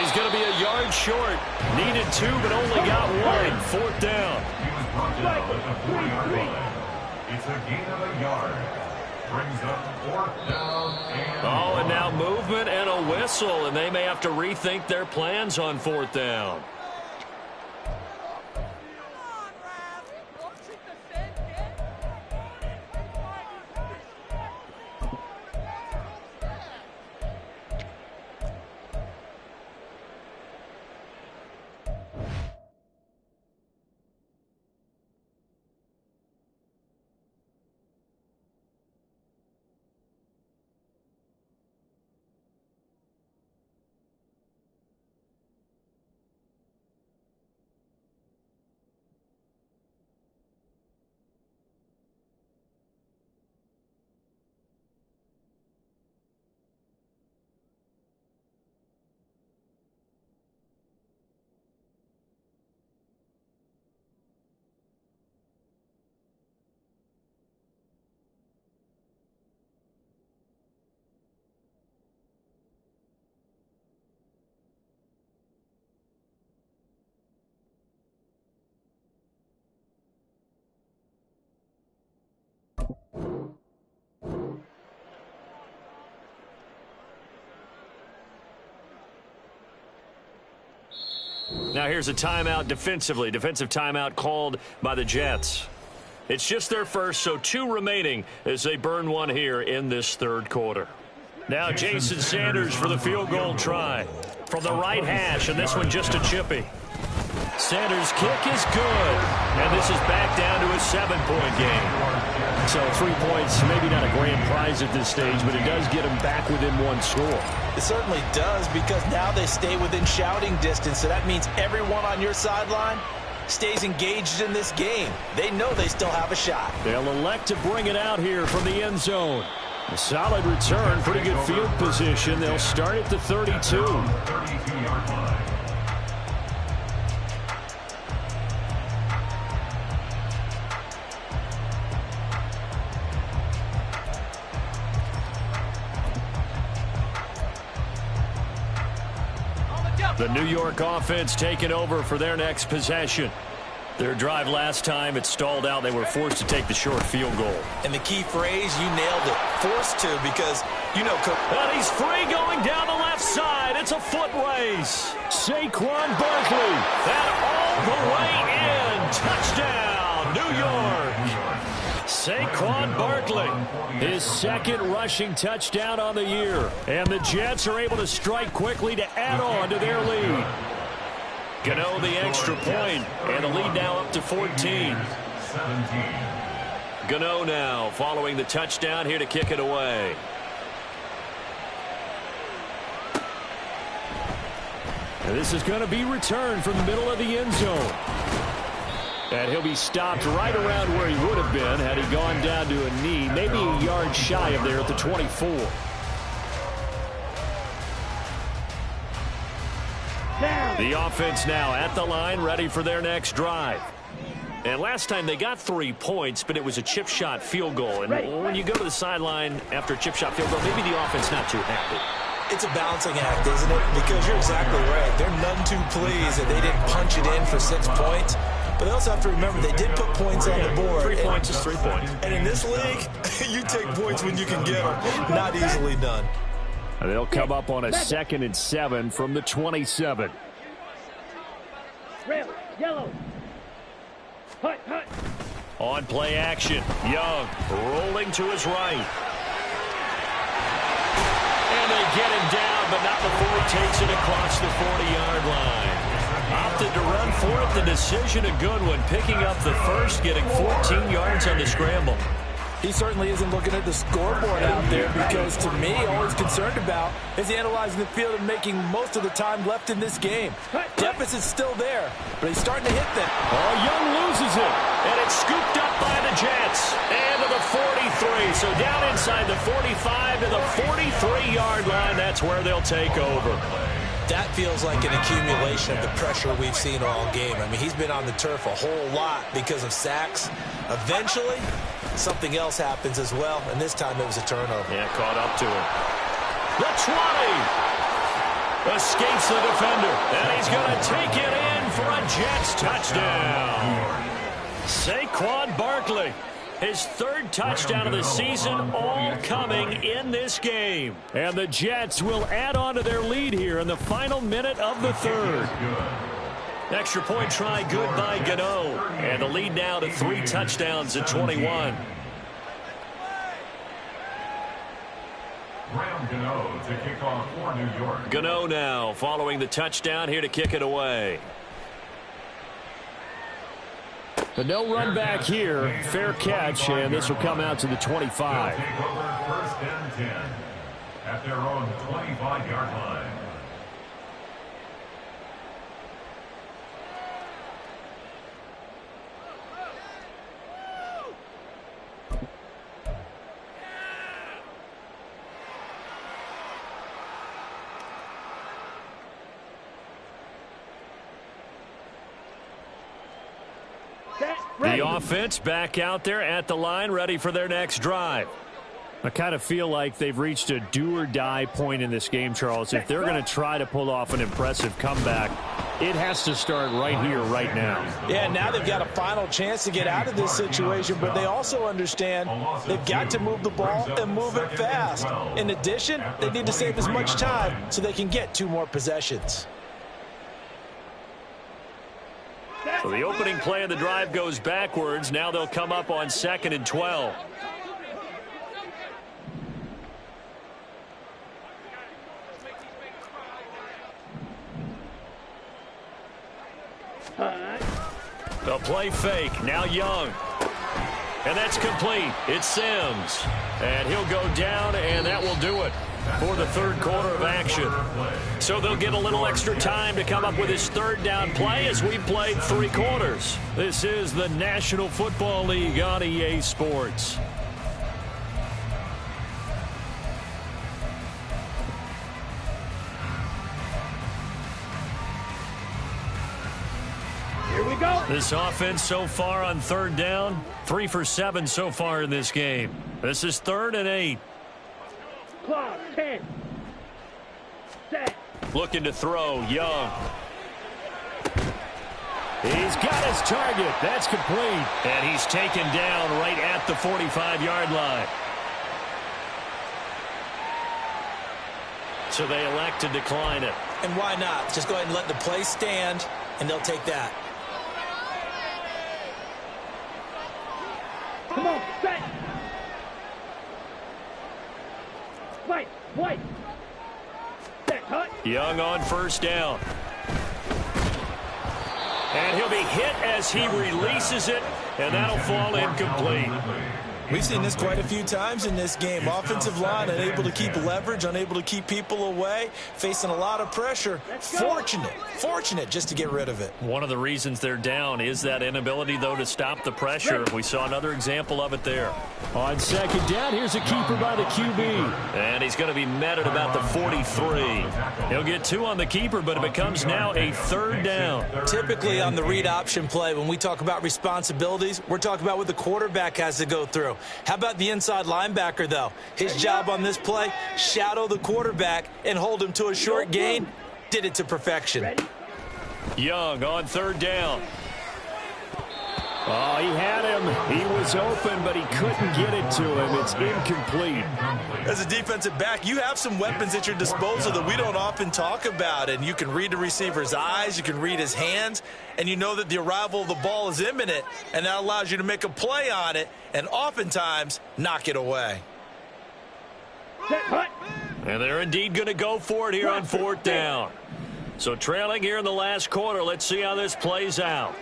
He's going to be a yard short. Needed 2, but only got 1. 4th down. It's a gain of a yard. Brings up 4th down. And now movement and a whistle, and they may have to rethink their plans on 4th down. Now here's a timeout defensively. Defensive timeout called by the Jets. It's just their first, so 2 remaining as they burn one here in this third quarter. Now Jason Sanders for the field goal try from the right hash, and this one just a chippy. Sanders' kick is good, and this is back down to a 7-point game. So 3 points, maybe not a grand prize at this stage, but it does get them back within 1 score. It certainly does, because now they stay within shouting distance, so that means everyone on your sideline stays engaged in this game. They know they still have a shot. They'll elect to bring it out here from the end zone. A solid return, pretty good field position. They'll start at the 32. The New York offense taking over for their next possession. Their drive last time, it stalled out. They were forced to take the short field goal. And the key phrase, you nailed it. Forced to, because, you know, Cook. And he's free going down the left side. It's a foot race. Saquon Barkley. And all the way in. Touchdown, New York. Saquon Barkley, his second rushing touchdown on the year. And the Jets are able to strike quickly to add on to their lead. Gano the extra point, and the lead now up to 14. Gano now following the touchdown here to kick it away. And this is going to be returned from the middle of the end zone. And he'll be stopped right around where he would have been had he gone down to a knee, maybe a yard shy of there at the 24. The offense now at the line, ready for their next drive. And last time they got 3 points, but it was a chip shot field goal. And when you go to the sideline after a chip shot field goal, maybe the offense not too happy. It's a balancing act, isn't it? Because you're exactly right. They're none too pleased that they didn't punch it in for 6 points. But they also have to remember they did put points on the board. 3 points is 3 points. And in this league, you take points when you can get them. Not easily done. And they'll come up on a 2nd and 7 from the 27. Red, yellow. Hut, hut. On play action, Young rolling to his right. And they get him down, but not before he takes it across the 40-yard line. Opted to run for it. The decision a good one. Picking up the first, getting 14 yards on the scramble. He certainly isn't looking at the scoreboard out there, because to me, all he's concerned about is analyzing the field and making most of the time left in this game. Deficit's still there, but he's starting to hit them. Oh, Young loses it, and it's scooped up by the Jets. And to the 43, so down inside the 45 to the 43-yard line. That's where they'll take over. That feels like an accumulation of the pressure we've seen all game. I mean, he's been on the turf a whole lot because of sacks. Eventually, something else happens as well, and this time it was a turnover. Yeah, caught up to him. The 20 escapes the defender, and he's going to take it in for a Jets touchdown. Saquon Barkley, his 3rd touchdown of the season, all coming in this game. And the Jets will add on to their lead here in the final minute of the 3rd. Extra point try good by Gano. And the lead now to 3 touchdowns at 21. Gano to kick off for New York. Gano now following the touchdown here to kick it away. But no run back here. Fair catch, and this will come out to the 25. They'll take over 1st and 10 at their own 25-yard line. The offense back out there at the line, ready for their next drive. I kind of feel like they've reached a do-or-die point in this game, Charles. If they're going to try to pull off an impressive comeback, it has to start right here, right now. Yeah, now they've got a final chance to get out of this situation, but they also understand they've got to move the ball and move it fast. In addition, they need to save as much time so they can get 2 more possessions. So the opening play of the drive goes backwards. Now they'll come up on 2nd and 12. The play fake. Now Young. And that's complete. It's Sims. And he'll go down, and that will do it for the third quarter of action. So they'll get a little extra time to come up with his third down play as we played 3 quarters. This is the National Football League on EA Sports. Here we go. This offense so far on third down, 3 for 7 so far in this game. This is 3rd and 8. Clock, 10. Set. Looking to throw, Young. He's got his target. That's complete. And he's taken down right at the 45-yard line. So they elect to decline it. And why not? Just go ahead and let the play stand, and they'll take that. Come on, set. White. Set, cut. Young on first down. And he'll be hit as he releases it, and that'll fall incomplete. We've seen this quite a few times in this game. Offensive line unable to keep leverage, unable to keep people away, facing a lot of pressure. Fortunate just to get rid of it. One of the reasons they're down is that inability, though, to stop the pressure. We saw another example of it there. On second down, here's a keeper by the QB. And he's going to be met at about the 43. He'll get 2 on the keeper, but it becomes now a 3rd down. Typically on the read option play, when we talk about responsibilities, we're talking about what the quarterback has to go through. How about the inside linebacker, though? His job on this play, shadow the quarterback and hold him to a short gain. Did it to perfection. Young on 3rd down. Oh, he had him. He was open, but he couldn't get it to him. It's incomplete. As a defensive back, you have some weapons at your disposal that we don't often talk about. And you can read the receiver's eyes, you can read his hands, and you know that the arrival of the ball is imminent, and that allows you to make a play on it and oftentimes knock it away. And they're indeed going to go for it here on 4th down. So trailing here in the last quarter, let's see how this plays out.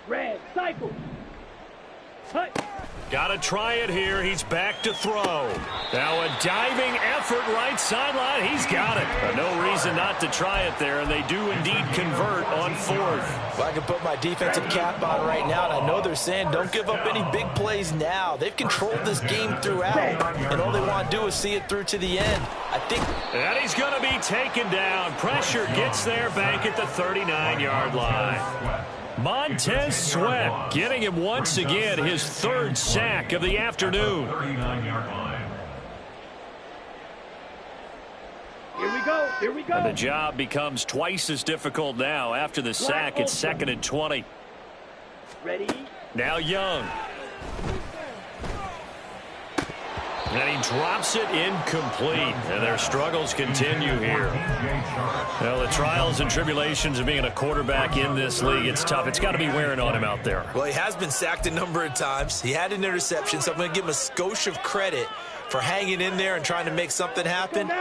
Red, cycle. Cut. Got to try it here. He's back to throw. Now a diving effort right sideline. He's got it. No reason not to try it there, and they do indeed convert on 4th. Well, I can put my defensive cap on right now, and I know they're saying don't give up any big plays now. They've controlled this game throughout, and all they want to do is see it through to the end. I think. And he's going to be taken down. Pressure gets there back at the 39-yard line. Montez Sweat getting him once again his 3rd sack of the afternoon. 39-yard line. Here we go. And the job becomes twice as difficult now after the sack. It's 2nd and 20. Ready? Now Young. And he drops it incomplete. And their struggles continue here. Well, the trials and tribulations of being a quarterback in this league, it's tough. It's got to be wearing on him out there. Well, he has been sacked a number of times. He had an interception, so I'm going to give him a skosh of credit for hanging in there and trying to make something happen,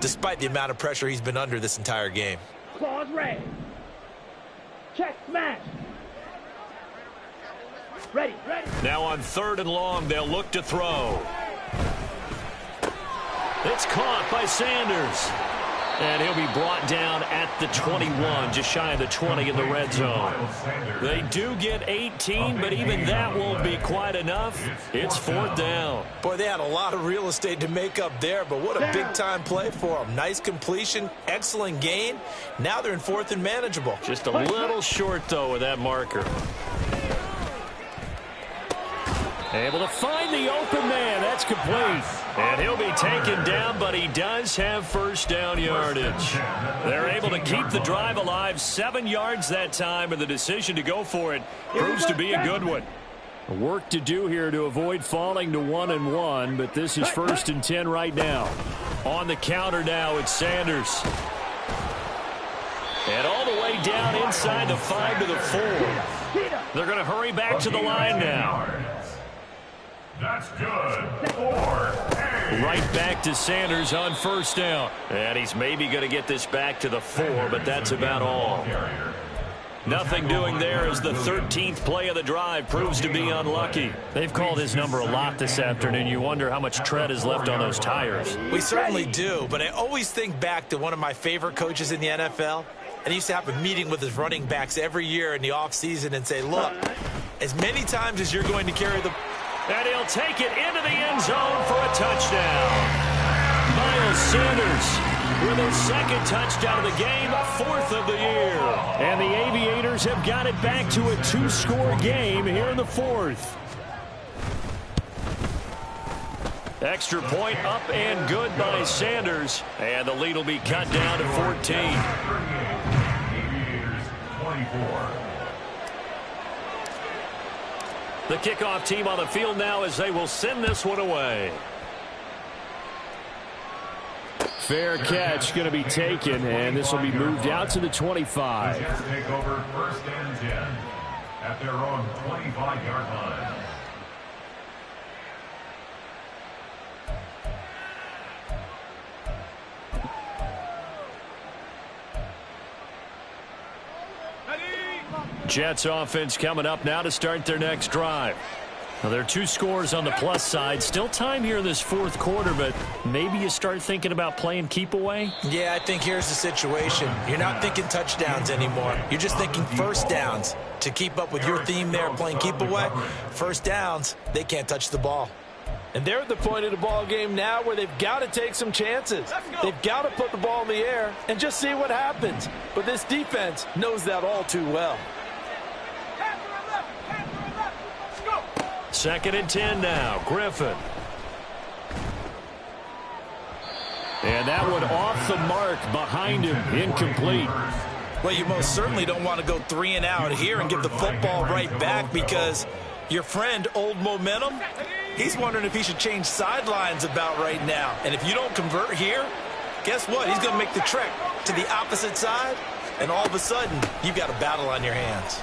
despite the amount of pressure he's been under this entire game. Claws red. Check smash. Ready. Now on 3rd and long, they'll look to throw. It's caught by Sanders. And he'll be brought down at the 21, just shy of the 20 in the red zone. They do get 18, but even that won't be quite enough. It's 4th down. Boy, they had a lot of real estate to make up there, but what a big-time play for them. Nice completion, excellent gain. Now they're in 4th and manageable. Just a little short, though, with that marker. Able to find the open man. That's complete. And he'll be taken down, but he does have 1st down yardage. They're able to keep the drive alive. 7 yards that time, and the decision to go for it proves to be a good one. Work to do here to avoid falling to 1-1, but this is 1st and 10 right now. On the counter now, it's Sanders. And all the way down inside the 5 to the 4. They're going to hurry back to the line now. That's good. 4. Right back to Sanders on first down. And he's maybe going to get this back to the 4, but that's about all. Nothing doing there as the 13th play of the drive proves to be unlucky. They've called his number a lot this afternoon. You wonder how much tread is left on those tires. We certainly do, but I always think back to one of my favorite coaches in the NFL. And he used to have a meeting with his running backs every year in the offseason and say, look, as many times as you're going to carry the... And he'll take it into the end zone for a touchdown. Miles Sanders with his second touchdown of the game, 4th of the year. And the Aviators have got it back to a 2-score game here in the 4th. Extra point up and good by Sanders. And the lead will be cut down to 14. Aviators 24. The kickoff team on the field now as they will send this one away. Fair catch going to be taken, and this will be moved out to the 25. The Jets take over 1st and 10 at their own 25-yard line. Jets offense coming up now to start their next drive. Now, there are 2 scores on the plus side. Still time here in this 4th quarter, but maybe you start thinking about playing keep away? Yeah, I think here's the situation. You're not thinking touchdowns anymore. You're just thinking first downs. To keep up with your theme there, playing keep away, first downs, they can't touch the ball. And they're at the point of the ball game now where they've got to take some chances. They've got to put the ball in the air and just see what happens. But this defense knows that all too well. 2nd and 10 now. Griffin. And that one off the mark behind him. Incomplete. Well, you most certainly don't want to go 3 and out here and give the football right back because your friend, Old Momentum, he's wondering if he should change sidelines about right now. And if you don't convert here, guess what? He's going to make the trek to the opposite side, and all of a sudden, you've got a battle on your hands.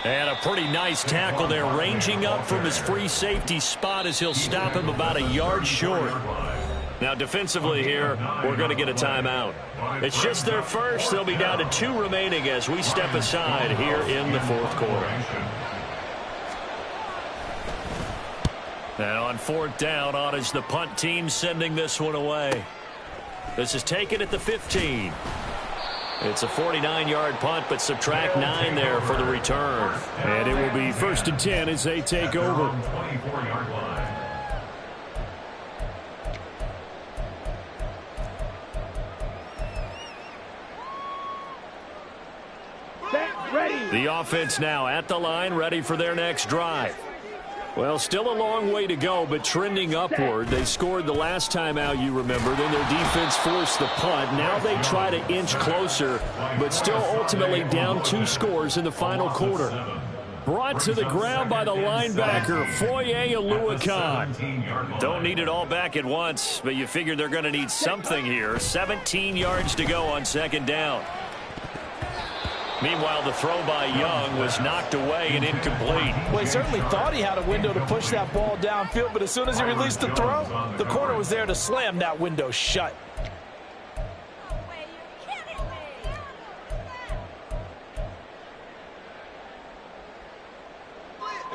And a pretty nice tackle there, ranging up from his free safety spot as he'll stop him about a yard short. Now, defensively here, we're going to get a timeout. It's just their first. They'll be down to 2 remaining as we step aside here in the 4th quarter. And on 4th down, on is the punt team sending this one away. This is taken at the 15. It's a 49-yard punt, but subtract 9 there for the return. And it will be 1st and 10 as they take over. 24-yard line. Ready. The offense now at the line, ready for their next drive. Well, still a long way to go, but trending upward. They scored the last time out, you remember. Then their defense forced the punt. Now they try to inch closer, but still ultimately down 2 scores in the final quarter. Brought to the ground by the linebacker, Foye Oluokun. Don't need it all back at once, but you figure they're going to need something here. 17 yards to go on 2nd down. Meanwhile, the throw by Young was knocked away and incomplete. Well, he certainly thought he had a window to push that ball downfield, but as soon as he released the throw, the corner was there to slam that window shut.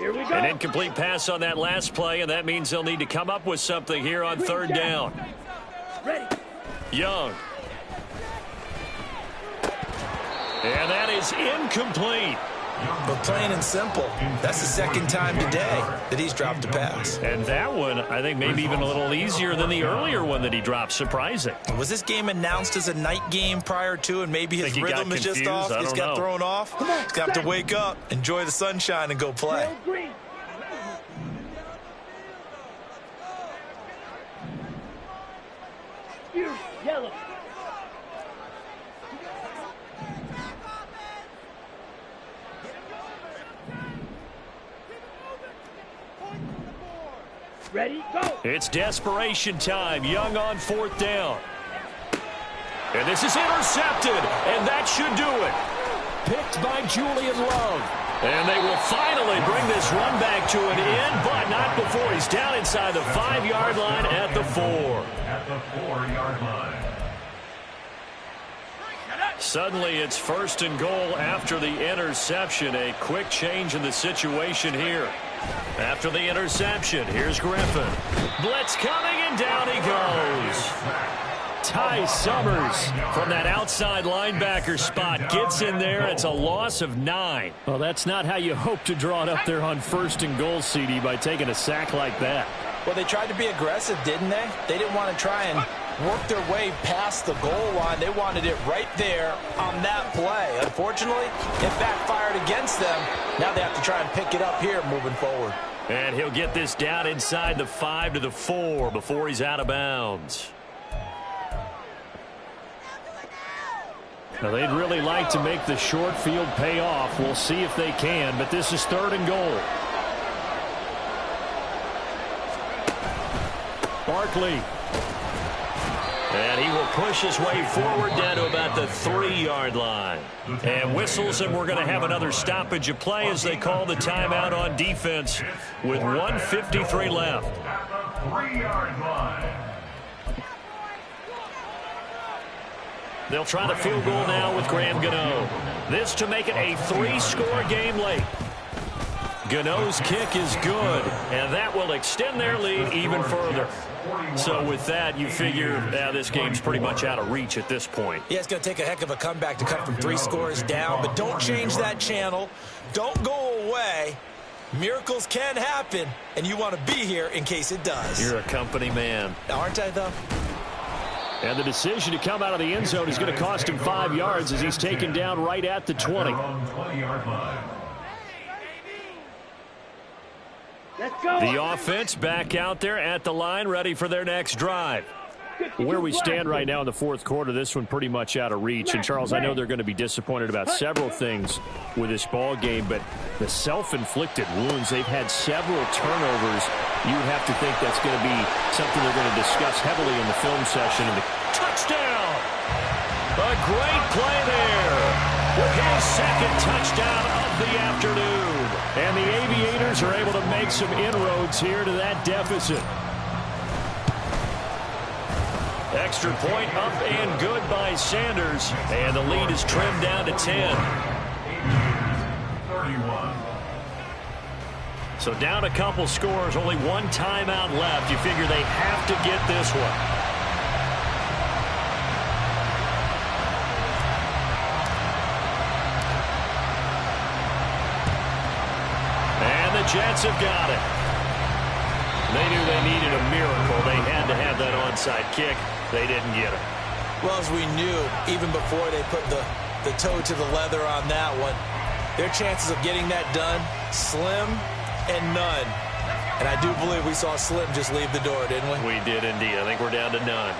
Here we go. An incomplete pass on that last play, and that means they'll need to come up with something here on 3rd down. Ready. Young. And that is incomplete. But plain and simple, that's the 2nd time today that he's dropped a pass. And that one, I think, maybe even a little easier than the earlier one that he dropped. Surprising. Was this game announced as a night game prior to, and maybe his rhythm is just off? He's got thrown off. He's got to wake up, enjoy the sunshine, and go play. Yellow. Ready, go. It's desperation time. Young on 4th down. And this is intercepted, and that should do it. Picked by Julian Love. And they will finally bring this run back to an end, but not before he's down inside the 5-yard line at the 4. At the 4-yard line. Suddenly it's 1st and goal after the interception. A quick change in the situation here. After the interception, here's Griffin. Blitz coming, and down he goes. Ty Summers from that outside linebacker spot gets in there. It's a loss of 9. Well, that's not how you hope to draw it up there on 1st and goal, CD, by taking a sack like that. Well, they tried to be aggressive, didn't they? They didn't want to try and work their way past the goal line. They wanted it right there on that play. Unfortunately, it backfired against them. Now they have to try and pick it up here moving forward. And he'll get this down inside the 5 to the 4 before he's out of bounds. Now, they'd really like to make the short field pay off. We'll see if they can, but this is 3rd and goal. Barkley. And he will push his way forward down to about the 3-yard line. And whistles, and we're going to have another stoppage of play as they call the timeout on defense with 1:53 left. At the 3-yard line. They'll try the field goal now with Graham Gano. This to make it a 3-score game late. Gano's kick is good, and that will extend their lead even further. So with that, you figure this game's pretty much out of reach at this point. Yeah, it's going to take a heck of a comeback to come from 3 scores down, but don't change that channel. Don't go away. Miracles can happen, and you want to be here in case it does. You're a company man. Aren't I, though? And the decision to come out of the end zone is going to cost him 5 yards as he's taken down right at the 20. Let's go. The offense back out there at the line, ready for their next drive. Where we stand right now in the 4th quarter, this one pretty much out of reach. And, Charles, I know they're going to be disappointed about several things with this ball game, but the self-inflicted wounds, they've had several turnovers. You have to think that's going to be something they're going to discuss heavily in the film session. And the touchdown! A great play there. His 2nd touchdown of the afternoon. And the Aviators are able to make some inroads here to that deficit. Extra point up and good by Sanders. And the lead is trimmed down to 10. 31. So down a couple scores, only 1 timeout left. You figure they have to get this one. And the Jets have got it. They knew they needed a miracle. They had to have that onside kick. They didn't get it. Well, as we knew, even before they put the toe to the leather on that one, their chances of getting that done, slim and none. And I do believe we saw Slim just leave the door, didn't we? We did indeed. I think we're down to none.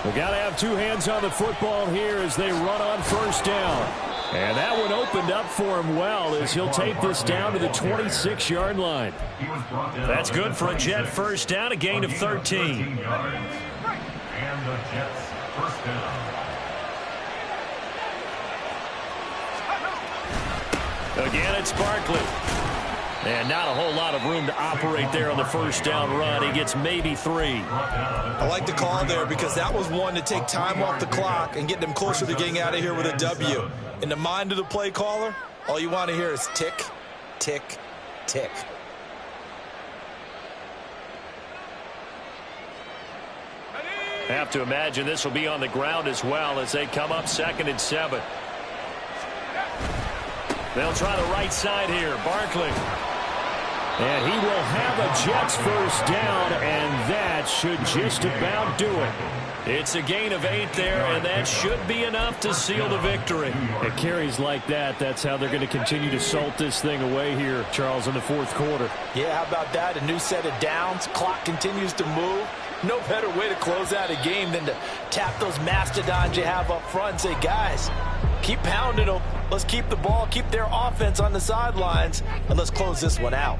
We got to have 2 hands on the football here as they run on 1st down. And that one opened up for him well as he'll take this down to the 26-yard line. That's good for a Jet 1st down, a gain of 13. And the Jets 1st down. Again, it's Barkley. And not a whole lot of room to operate there on the 1st down run. He gets maybe 3. I like the call there because that was one to take time off the clock and get them closer to getting out of here with a W. In the mind of the play caller, all you want to hear is tick, tick, tick. Have to imagine this will be on the ground as well as they come up 2nd and 7. They'll try the right side here. Barkley. And he will have a Jets 1st down, and that should just about do it. It's a gain of 8 there, and that should be enough to seal the victory. At carries like that, that's how they're going to continue to salt this thing away here, Charles, in the 4th quarter. Yeah, how about that? A new set of downs. Clock continues to move. No better way to close out a game than to tap those mastodons you have up front and say, guys, keep pounding them. Let's keep the ball, keep their offense on the sidelines, and let's close this one out.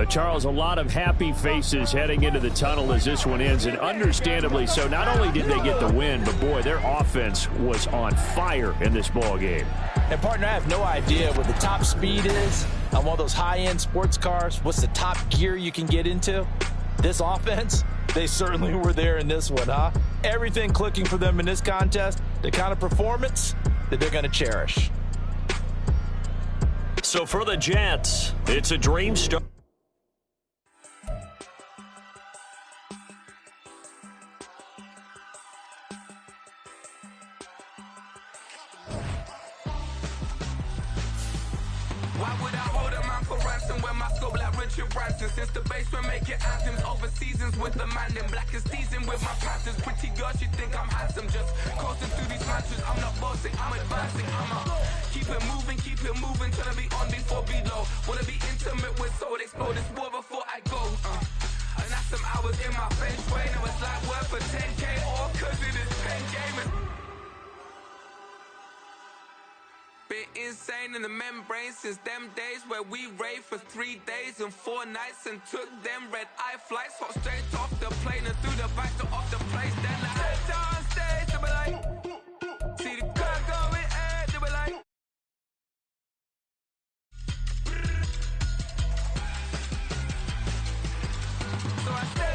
Charles, a lot of happy faces heading into the tunnel as this one ends, and understandably so. Not only did they get the win, but, boy, their offense was on fire in this ball game. And, partner, I have no idea what the top speed is on one of those high-end sports cars. What's the top gear you can get into? This offense, they certainly were there in this one, huh? Everything clicking for them in this contest, the kind of performance that they're going to cherish. So for the Jets, it's a dream start. Since the basement making anthems over seasons with the man in black is seasoned with my patterns. Pretty girls, you think I'm handsome, just coasting through these matches. I'm not bossing, I'm advancing. Keep it moving, trying to be on before below. Wanna be intimate with soul, explode this war before I go. And that's some hours in my feng shui. Now it's like work for 10K, all cause it is pen gaming. Been insane in the membrane since them days where we raved for 3 days and 4 nights and took them red-eye flights, hot straight off the plane and through the back door of the place. Then I head on stage, they be like, see the car going ahead, they be like. So I stay